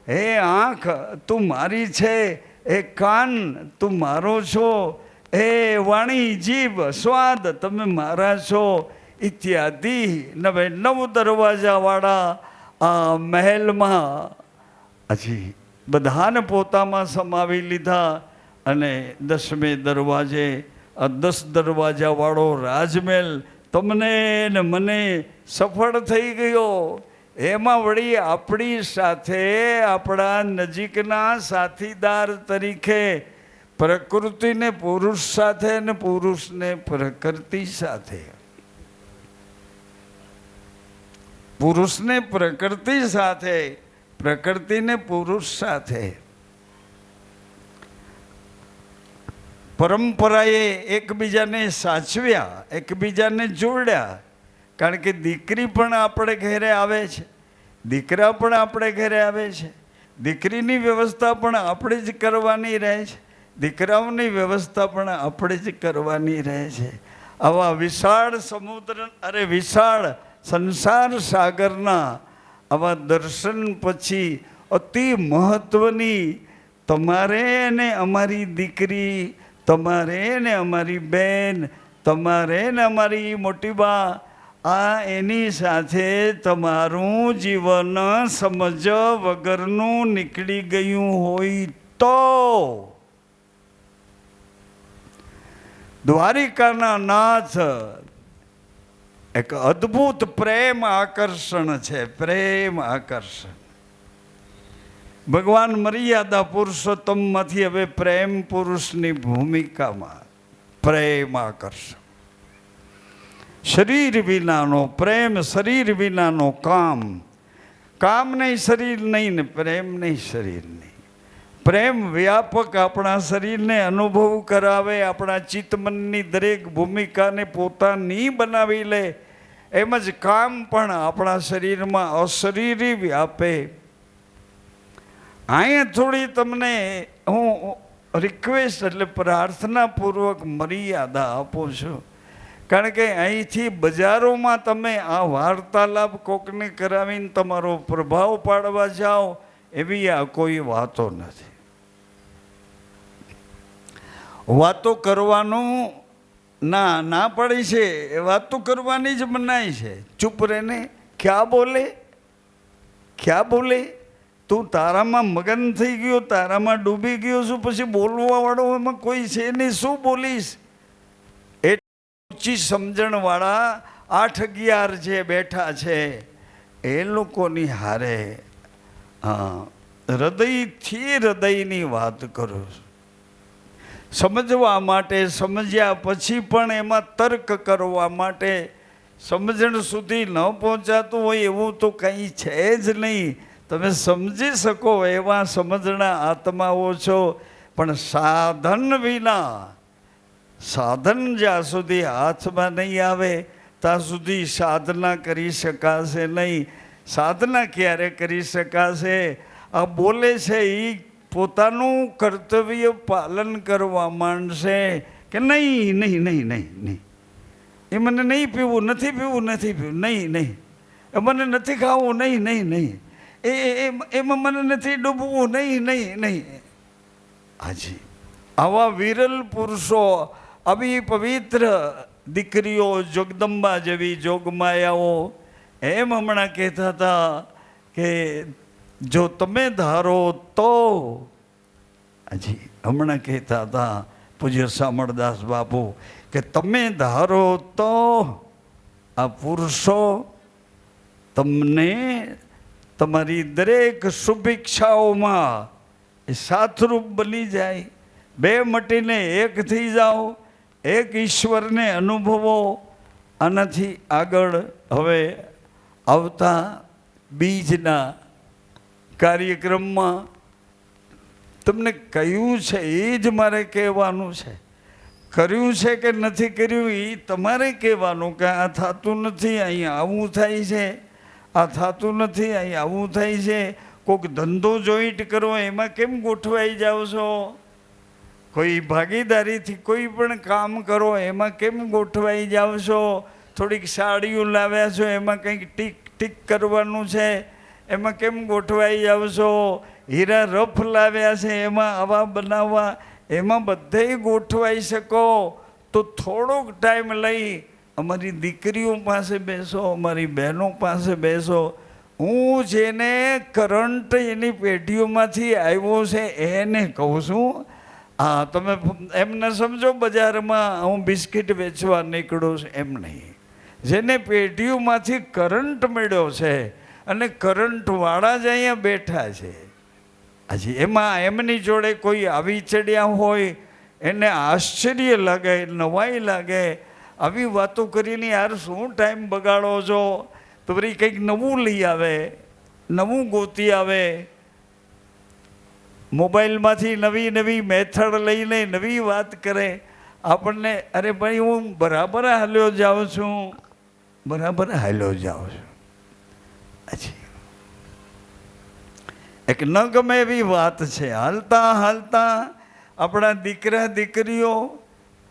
હે આંખ તું મારી છે, એ કાન તું મારો છો, હે વાણી જીભ સ્વાદ તમે મારા છો, ઇત્યાદિ 9 દરવાજાવાળા આ મહેલમાં હજી બધાને પોતામાં સમાવી લીધા. અને 10મે દરવાજે 10 દરવાજાવાળો રાજમહેલ તમને ને મને સફળ થઈ ગયો. એમાં વળી આપણી સાથે આપણા નજીકના સાથીદાર તરીકે પ્રકૃતિને પુરુષ સાથે અને પુરુષને પ્રકૃતિ સાથે, પુરુષને પ્રકૃતિ સાથે, પ્રકૃતિને પુરુષ સાથે પરંપરાએ એકબીજાને સાચવ્યા, એકબીજાને જોડ્યા. કારણ કે દીકરી પણ આપણે ઘરે આવે છે, દીકરા પણ આપણે ઘરે આવે છે, દીકરીની વ્યવસ્થા પણ આપણે જ કરવાની રહે છે, દીકરાઓની વ્યવસ્થા પણ આપણે જ કરવાની રહે છે. આવા વિશાળ સમુદ્ર વિશાળ સંસાર સાગરના આવા દર્શન પછી અતિ મહત્વની તમારે ને અમારી દીકરી, તમારે ને અમારી બેન, તમારે ને અમારી મોટી બા, આ એની સાથે તમારું જીવન સમજ વગરનું નીકળી ગયું હોય તો દ્વારિકાના નાથ એક અદ્ભુત પ્રેમ આકર્ષણ છે. પ્રેમ આકર્ષણ ભગવાન મર્યાદા પુરુષોત્તમમાંથી હવે પ્રેમ પુરુષની ભૂમિકામાં પ્રેમ આકર્ષણ. શરીર વિનાનો પ્રેમ, શરીર વિનાનો કામ, કામ નહીં શરીર નહીં ને પ્રેમ નહીં શરીર નહીં. પ્રેમ વ્યાપક આપણા શરીરને અનુભવ કરાવે, આપણા ચિત્તમનની દરેક ભૂમિકાને પોતાની બનાવી લે. એમ જ કામ પણ આપણા શરીરમાં અશરીરી વ્યાપે. અહીંયા થોડી તમને હું રિક્વેસ્ટ એટલે પ્રાર્થનાપૂર્વક મર્યાદા આપું છું. કારણ કે અહીંથી બજારોમાં તમે આ વાર્તાલાપ કોકને કરાવીને તમારો પ્રભાવ પાડવા જાઓ એવી આ કોઈ વાતો નથી. વાતો કરવાનું ના પડી છે, એ વાતો કરવાની જ મનાઈ છે. ચૂપ રહીને ક્યાં બોલે તું તારામાં મગન થઈ ગયો, તારામાં ડૂબી ગયો છું, પછી બોલવા વાળો એમાં કોઈ છે નહીં, શું બોલીશ? ઊંચી સમજણવાળા 8-11 જે બેઠા છે એ લોકોની હારે હૃદયથી હૃદયની વાત કરું છું. સમજવા માટે, સમજ્યા પછી પણ એમાં તર્ક કરવા માટે સમજણ સુધી ન પહોંચાતું હોય એવું તો કંઈ છે જ નહીં. તમે સમજી શકો એવા સમજણા આત્માઓ છો. પણ સાધન વિના, સાધન જ્યાં સુધી હાથમાં નહીં આવે ત્યાં સુધી સાધના કરી શકાશે નહીં. સાધના ક્યારે કરી શકાશે? આ બોલે છે એ પોતાનું કર્તવ્ય પાલન કરવા માંડશે કે નહીં નહીં નહીં નહીં નહીં, એ મને નહીં પીવું, નથી પીવું, નથી પીવું, નહીં નહીં, એ મને નથી ખાવું, નહીં નહીં નહીં, એમાં મને નથી ડૂબવું, નહીં નહીં નહીં. હાજી, આવા વિરલ પુરુષો, આવી પવિત્ર દીકરીઓ, જગદંબા જેવી જોગમાયાઓ એમ હમણાં કહેતા હતા કે જો તમે ધારો તો, હાજી હમણાં કહેતા હતા પૂજ્ય શામળદાસ બાપુ કે તમે ધારો તો આ પુરુષો તમને તમારી દરેક શુભેચ્છાઓમાં એ સાથરૂપ બની જાય. બે મટીને એક થઈ જાઓ, એક ઈશ્વરને અનુભવો. આનાથી આગળ હવે આવતા બીજના કાર્યક્રમમાં તમને કહ્યું છે એ જ મારે કહેવાનું છે. કર્યું છે કે નથી કર્યું એ તમારે કહેવાનું કે આ થતું નથી, અહીં આવું થાય છે, આ થતું નથી, અહીં આવું થાય છે. કોઈક ધંધો જોઈન્ટ કરો એમાં કેમ ગોઠવાઈ જાઓ છો? કોઈ ભાગીદારીથી કોઈ પણ કામ કરો એમાં કેમ ગોઠવાઈ જાઓ છો? થોડીક સાડીઓ લાવ્યા છો એમાં કંઈક ટીક ટીક કરવાનું છે, એમાં કેમ ગોઠવાઈ જાઓ છો? હીરા રફ લાવ્યા છે એમાં આવા બનાવવા, એમાં બધે ગોઠવાઈ શકો તો થોડોક ટાઈમ લઈ અમારી દીકરીઓ પાસે બેસો, અમારી બહેનો પાસે બેસો. હું જેને કરંટ એની પેઢીઓમાંથી આવ્યો છે એને કહું છું. હા, તમે એમને સમજો બજારમાં હું બિસ્કિટ વેચવા નીકળું છું એમ નહીં. જેને પેઢીઓમાંથી કરંટ મળ્યો છે અને કરંટવાળા જ અહીંયા બેઠા છે. હજી એમાં એમની જોડે કોઈ આવી ચડ્યા હોય એને આશ્ચર્ય લાગે, નવાઈ લાગે. આવી વાતો કરીને યાર શું ટાઈમ બગાડો છો? તો વળી કંઈક નવું લઈ આવે, નવું ગોતી આવે, મોબાઈલમાંથી નવી નવી મેથડ લઈને નવી વાત કરે આપણને. અરે ભાઈ હું બરાબર હાલ્યો જાઉં છું, બરાબર હાલ્યો જાઉં છું. અચ્છા, એક ન ગમે એવી વાત છે. હાલતા હાલતા આપણા દીકરા દીકરીઓ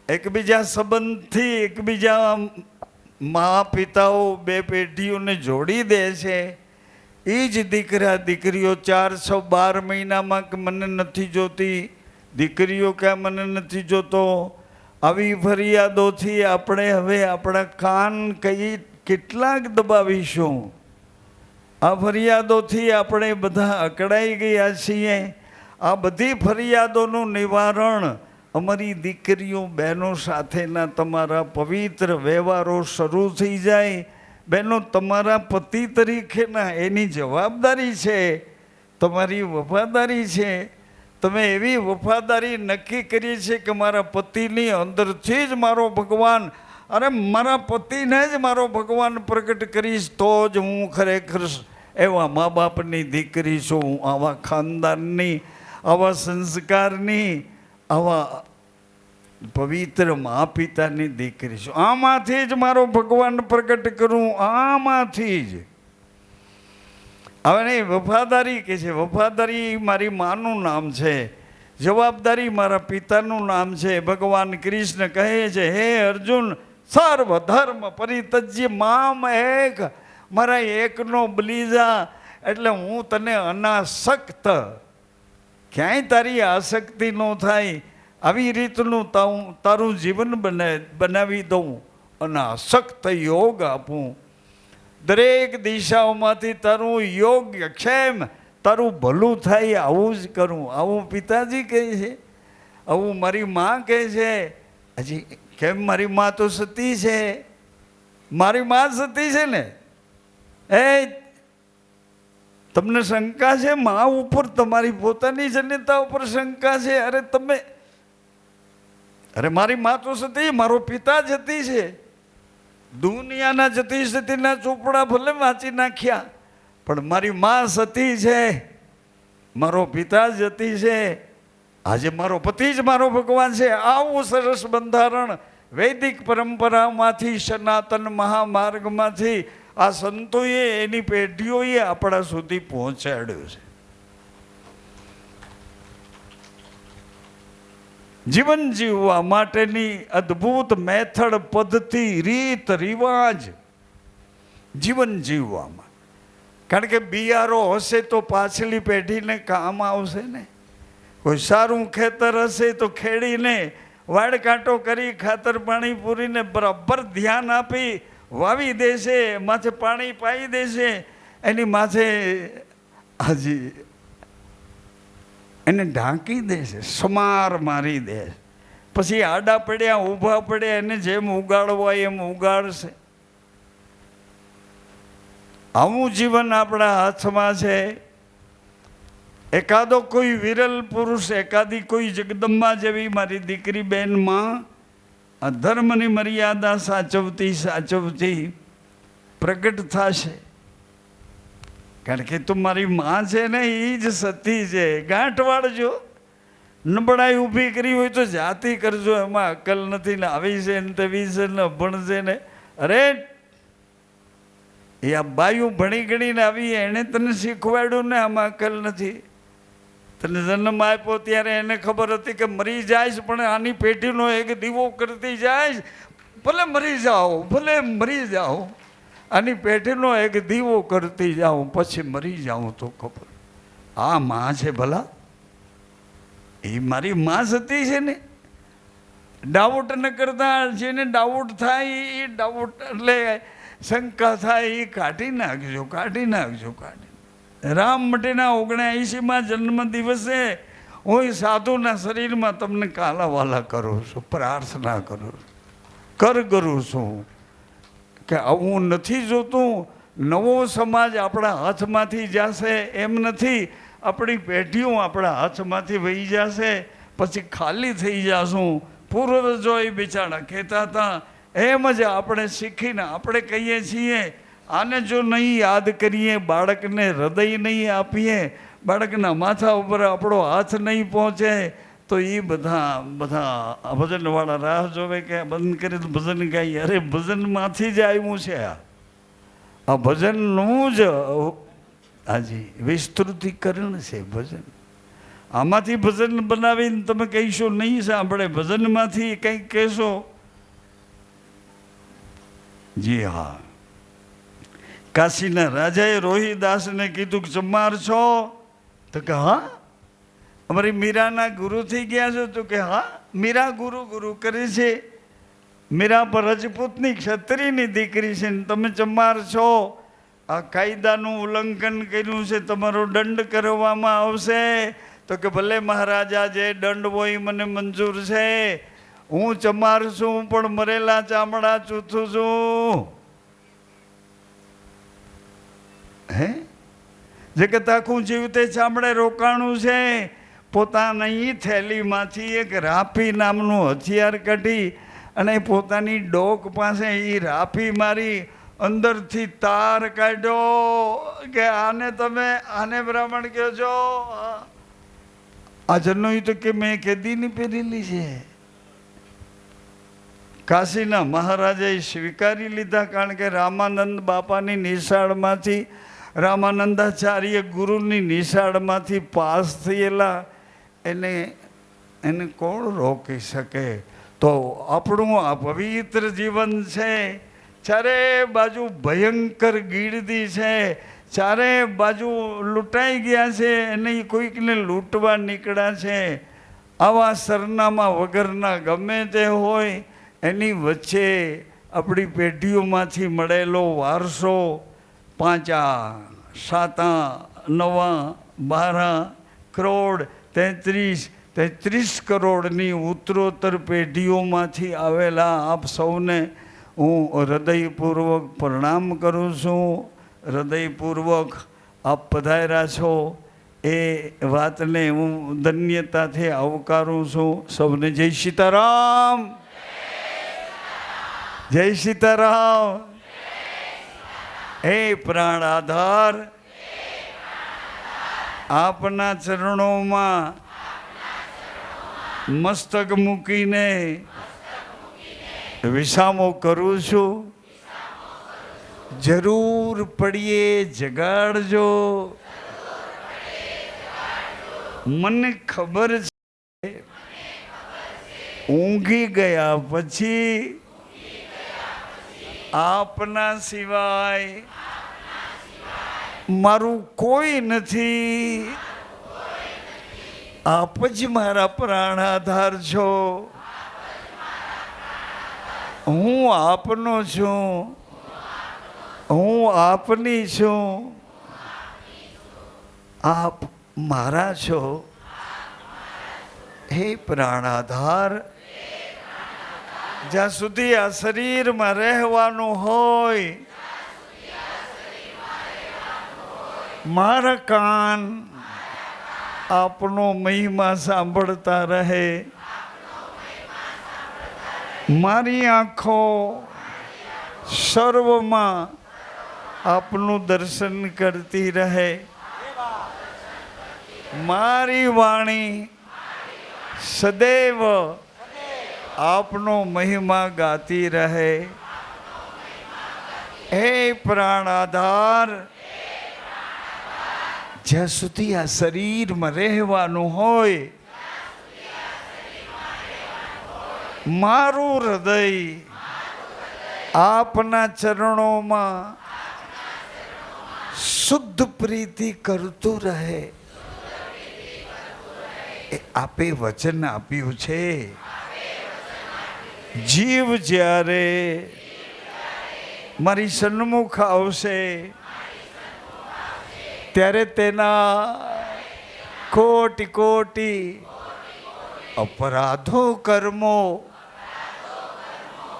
એકબીજા સંબંધથી, એકબીજા મા પિતાઓ બે પેઢીઓને જોડી દે છે. એ જ દીકરા દીકરીઓ 412 મહિનામાં કે મને નથી જોતી, દીકરીઓ કે મને નથી જોતો, આવી ફરિયાદોથી આપણે હવે આપણા કાન કઈ કેટલાક દબાવીશું? આ ફરિયાદોથી આપણે બધા અકળાઈ ગયા છીએ. આ બધી ફરિયાદોનું નિવારણ અમારી દીકરીઓ બહેનો સાથેના તમારા પવિત્ર વ્યવહારો શરૂ થઈ જાય. બહેનો, તમારા પતિ તરીકેના એની જવાબદારી છે, તમારી વફાદારી છે. તમે એવી વફાદારી નક્કી કરી છે કે મારા પતિની અંદરથી જ મારો ભગવાન, અરે મારા પતિને જ મારો ભગવાન પ્રગટ કરીશ તો જ હું ખરેખર એવા મા બાપની દીકરી છું, આવા ખાનદાનની, આવા સંસ્કારની, આવા પવિત્ર મા પિતાની દીકરી છું. આમાંથી જ મારો ભગવાન પ્રગટ કરું, આમાંથી જ. હવે નહીં, વફાદારી કે છે, વફાદારી મારી માનું નામ છે, જવાબદારી મારા પિતાનું નામ છે. ભગવાન કૃષ્ણ કહે છે, હે અર્જુન, સર્વ ધર્મ પરિત્યજ્ય મામ એક, મારા એકનો બલી જા. એટલે હું તને અનાસક્ત, ક્યાંય તારી આસક્તિ ન થાય આવી રીતનું તારું જીવન બનાવી દઉં, અનાસક્ત યોગ આપું. દરેક દિશાઓમાંથી તારું યોગ્ય ક્ષેમ, તારું ભલું થાય આવું જ કરું. આવું પિતાજી કહે છે, આવું મારી મા કહે છે. હજી કેમ? મારી મા તો સતી છે, મારી મા સતી છે ને. એ તમને શંકા છે મા ઉપર? તમારી પોતાની જનતા ઉપર શંકા છે? અરે તમે, અરે મારી મા તો સતી, મારો પિતા જતી છે. દુનિયાના જતી સતીના ચોપડા ભલે વાંચી નાખ્યા, પણ મારી મા સતી છે, મારો પિતા જતી છે. આજે મારો પતિ જ મારો ભગવાન છે. આવું સરસ બંધારણ વૈદિક પરંપરામાંથી, સનાતન મહામાર્ગમાંથી આ સંતોએ, એની પેઢીઓએ આપણા સુધી પહોંચાડ્યું છે. જીવન જીવવા માટેની અદ્ભુત મેથડ, પદ્ધતિ, રીત રિવાજ જીવન જીવવામાં. કારણ કે બિયારો હશે તો પાછલી પેઢીને કામ આવશે ને. કોઈ સારું ખેતર હશે તો ખેડીને વાડ કાંટો કરી ખાતર પાણી પૂરીને બરાબર ધ્યાન આપી વાવી દેશે, માથે પાણી પાઈ દેશે, એની માથે હજી એને ઢાંકી દેશે, સમાર મારી દે. પછી આડા પડ્યા ઊભા પડ્યા એને જેમ ઉગાડવા એમ ઉગાડશે. આવું જીવન આપણા હાથમાં છે. એકાદો કોઈ વિરલ પુરુષ, એકાદી કોઈ જગદંબા જેવી મારી દીકરી બેનમાં આ ધર્મની મર્યાદા સાચવતી સાચવતી પ્રગટ થશે. કારણ કે તું મારી માં છે ને, એ જ સતી છે. ગાંઠ વાળજો. નબળાઈ ઊભી કરી હોય તો જાતિ કરજો, એમાં અક્કલ નથી ને આવી છે ને તેવી છે ને અભણ છે ને. અરે એ આ બાયું ભણી ગણીને આવી, એણે તને શીખવાડ્યું ને આમાં અક્કલ નથી. તને જન્મ આપ્યો ત્યારે એને ખબર હતી કે મરી જાય, પણ આની પેઢીનો એક દીવો કરતી જાય. ભલે મરી જાઓ, ભલે મરી જાઓ, આની પેઢીનો એક દીવો કરતી જાઓ, પછી મરી જાઉં તો ખબર. આ માં છે ભલા, એ મારી માં સતી છે ને. ડાઉટ ન કરતા જેને ડાઉટ થાય એ ડાઉટ એટલે શંકા થાય એ કાઢી નાખજો, કાઢી નાખજો, કાઢી. રામ મટીના 79માં જન્મ દિવસે હું સાધુના શરીરમાં તમને કાલાવાલા કરું છું, પ્રાર્થના કરું છું, કર કરું છું કે હું નથી જોતું. નવો સમાજ આપણા હાથમાંથી જશે એમ નથી, આપણી પેઢીઓ આપણા હાથમાંથી વહી જશે, પછી ખાલી થઈ જશું. પૂર્વજોએ બિચારા કહેતા હતા એમ જ આપણે શીખીને આપણે કહીએ છીએ. આને જો નહીં યાદ કરીએ, બાળકને હૃદય નહીં આપીએ, બાળકના માથા ઉપર આપણો હાથ નહીં પહોંચે, તો એ બધા ભજનવાળા રાહ જોવે કે બંધ કરી તો ભજન ગાઈએ. અરે ભજનમાંથી જ આવ્યું છે આ ભજનનું જ હાજી વિસ્તૃતિકરણ છે ભજન. આમાંથી ભજન બનાવીને તમે કહીશો નહીં સાંભળે, ભજનમાંથી કંઈક કહેશો. જી હા, કાશીના રાજાએ રોહિદાસને કીધું કે ચમાર છો? તો કે હા. અમારી મીરાના ગુરુ થઈ ગયા છો? તો કે હા. મીરા ગુરુ ગુરુ કરે છે. મીરા પર રજપૂતની ક્ષત્રિયની દીકરી છે ને તમે ચમાર છો? આ કાયદાનું ઉલ્લંઘન કર્યું છે, તમારો દંડ કરવામાં આવશે. તો કે ભલે મહારાજા, જે દંડ હોય મને મંજૂર છે. હું ચમાર છું પણ મરેલા ચામડા ચૂથું છું. હે જગત આખું જીવતે ચામડે રોકાણું છે. પોતાની થેલીમાંથી એક રાફી નામનું હથિયાર કાઢી અને પોતાની ડોક પાસે એ રાફી મારી અંદરથી તાર કાઢ્યો કે આને તમે આને બ્રાહ્મણ કહો છો? આ જનોઈ તો કે મેં કેદીની પહેરેલી છે. કાશીના મહારાજાએ સ્વીકારી લીધા, કારણ કે રામાનંદ બાપાની નિશાળમાંથી, રામાનંદાચાર્ય ગુરુની નિશાળમાંથી પાસ થયેલા એને કોણ રોકી શકે? તો આપણું આ પવિત્ર જીવન છે. ચારે બાજુ ભયંકર ગીરદી છે, ચારે બાજુ લૂંટાઈ ગયા છે અને કોઈકને લૂંટવા નીકળ્યા છે. આવા સરનામા વગરના ગમે તે હોય એની વચ્ચે આપણી પેઢીઓમાંથી મળેલો વારસો 5, 7, 9, 12 કરોડ 33 કરોડની ઉત્તરોત્તર પેઢીઓમાંથી આવેલા આપ સૌને હું હૃદયપૂર્વક પ્રણામ કરું છું. હૃદયપૂર્વક આપ પધાર્યા છો એ વાતને હું ધન્યતાથી આવકારું છું. સૌને જય સીતારામ, જય સીતારામ. હે પ્રાણ આધાર, આપના ચરણોમાં મસ્તક મૂકીને વિસામો કરું છું. જરૂર પડીએ જગાડજો. મને ખબર છે ઊંઘી ગયા પછી આપના સિવાય મારું કોઈ નથી. આપ જ મારા પ્રાણાધાર છો. હું આપનો છું, હું આપની છું, આપ મારા છો. હે પ્રાણાધાર, જ્યાં સુધી આ શરીરમાં રહેવાનું હોય, મારા કાન આપનો મહિમા સાંભળતા રહે, મારી આંખો સર્વમાં આપનું દર્શન કરતી રહે, મારી વાણી સદૈવ આપનો મહિમા ગાતી રહે. હે પ્રાણાધાર, જ્યાં સુધી આ શરીરમાં રહેવાનું હોય, મારું હૃદય આપના ચરણોમાં શુદ્ધ પ્રીતિ કરતું રહે. આપે વચન આપ્યું છે, જીવ જ્યારે મારી સન્મુખ આવશે ત્યારે તેના કોટી કોટી અપરાધો કર્મો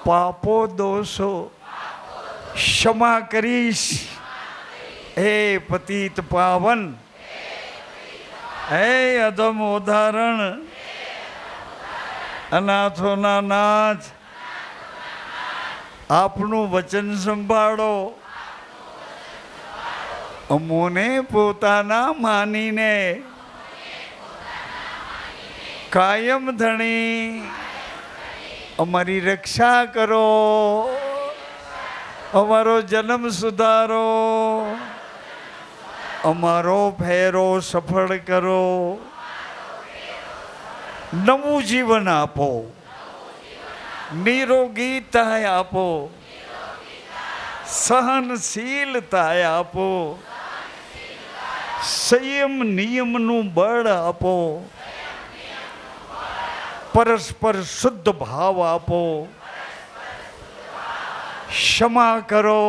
પાપો દોષો ક્ષમા કરીશ. હે પતિત પાવન, હે અધમ ઉદાહરણ, અનાથોના નાથ, આપનું વચન સંભાળો. અમોને પોતાના માનીને કાયમ ધણી અમારી રક્ષા કરો, અમારો જન્મ સુધારો, અમારો ફેરો સફળ કરો, નવું જીવન આપો, નિરોગીતા આપો, સહનશીલતા આપો, સંયમ નિયમનું બળ આપો, પરસ્પર શુદ્ધ ભાવ આપો, ક્ષમા કરો,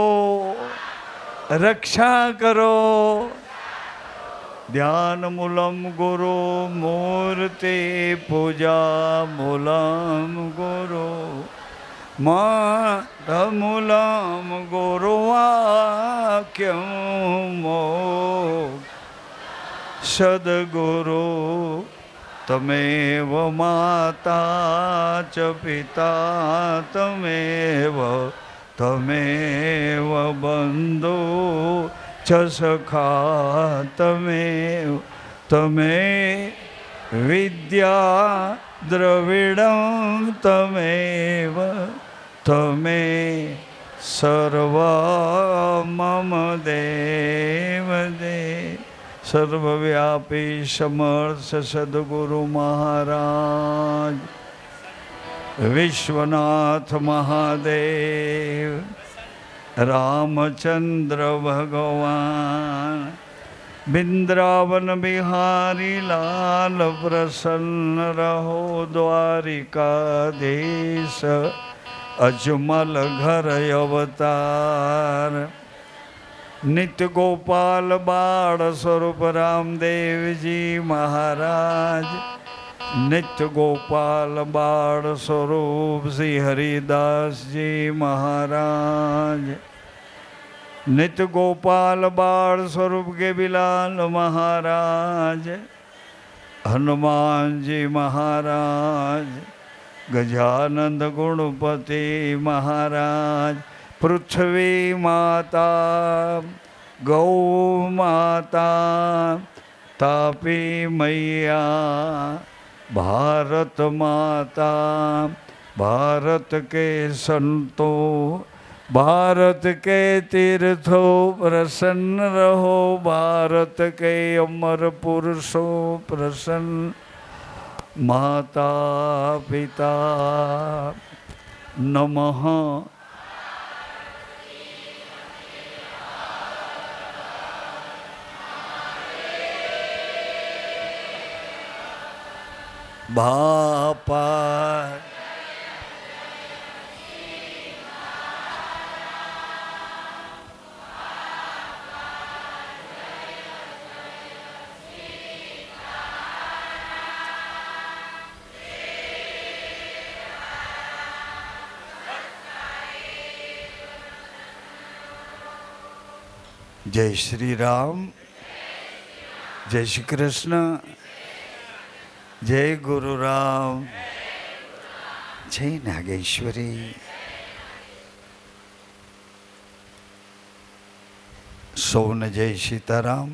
રક્ષા કરો. ધ્યાન મૂલમ ગુરુ મૂર્તિ પૂજા મૂલમ ગુરુ મૂલમ ગુરુ વાક્યમ સદગુરુ તમેવ માતા ચ પિતા તમેવ બંધુ ચ સખા તમે વિદ્યા દ્રવિડં તમે સર્વ મમ દેવ સર્વવ્યાપી સમર્થ સદગુરુ મહારાજ વિશ્વનાથ મહાદેવ રામચંદ્ર ભગવાન બિંદ્રાવન બિહારી લાલ પ્રસન્ન રહો દ્વારિકાધીશ અજમલ ઘર અવતાર નિત્ય ગોપાલ બાળ સ્વરૂપ રામદેવજી મહારાજ નિત્ય ગોપાલ બાળ સ્વરૂપ શ્રી હરિદાસજી મહારાજ નિત્ય ગોપાલ બાળ સ્વરૂપ કે બિલાલ મહારાજ હનુમાનજી મહારાજ ગજાનંદ ગુણપતિ મહારાજ પૃથ્વી માતા ગૌ માતા તાપી મૈયા भारत माता भारत के संतों भारत के तीर्थों प्रसन्न रहो भारत के अमर पुरुषों प्रसन्न માતા પિતા નમઃ બાપા જય શ્રી રામ, જય શ્રી કૃષ્ણ, જય ગુરુ રામ, જય નાગેશ્વરી. સૌને જય સીતારામ.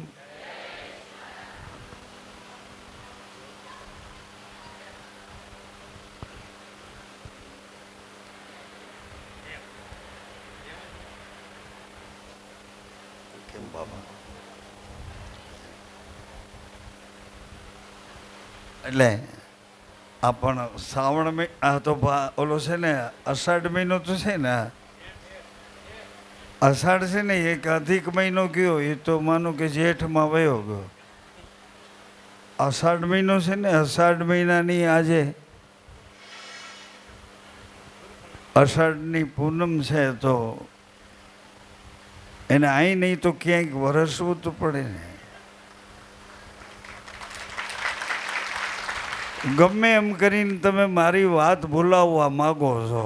એટલે આ પણ શ્રાવણ મહિનો, આ તો ઓલો છે ને અષાઢ મહિનો તો છે ને, અષાઢ છે ને એક અધિક મહિનો ગયો, એ તો માનો કે જેઠમાં વયો ગયો. અષાઢ મહિનો છે ને, અષાઢ મહિનાની આજે અષાઢની પૂનમ છે, તો એને અહીં નહીં તો ક્યાંક વરસવું તો પડે ને. ગમે એમ કરીને તમે મારી વાત ભૂલાવવા માગો છો.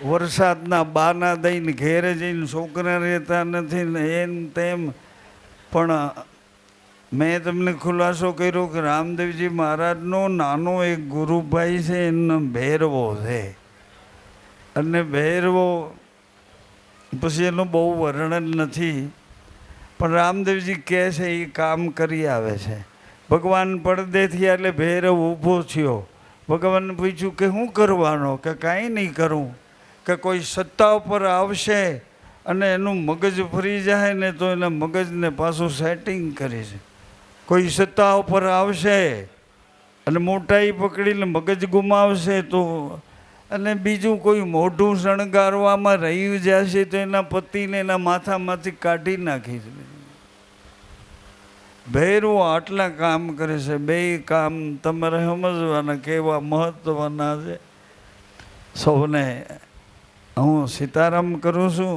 વરસાદના બાના દઈને ઘેરે જઈને છોકરા રહેતા નથી ને એમ તેમ, પણ મેં તમને ખુલાસો કર્યો કે રામદેવજી મહારાજનો નાનો એક ગુરુભાઈ છે, એનો ભૈરવો છે. અને ભૈરવો પછી એનું બહુ વર્ણન નથી, પણ રામદેવજી કહે છે એ કામ કરી આવે છે. ભગવાન પડદેથી એટલે ભૈરવ ઊભો થયો. ભગવાનને પૂછ્યું કે શું કરવાનો? કે કાંઈ નહીં કરું, કે કોઈ સત્તા ઉપર આવશે અને એનું મગજ ફરી જાય ને તો એના મગજને પાછું સેટિંગ કરીશ. કોઈ સત્તા ઉપર આવશે અને મોટાઈ પકડીને મગજ ગુમાવશે તો, અને બીજું કોઈ મોઢું શણગારવામાં રહી જશે તો એના પતિને એના માથામાંથી કાઢી નાખીશ. ભૈરવો આટલા કામ કરે છે. બે કામ તમારે સમજવાના કેવા મહત્વના છે. સૌને હું સીતારામ કરું છું.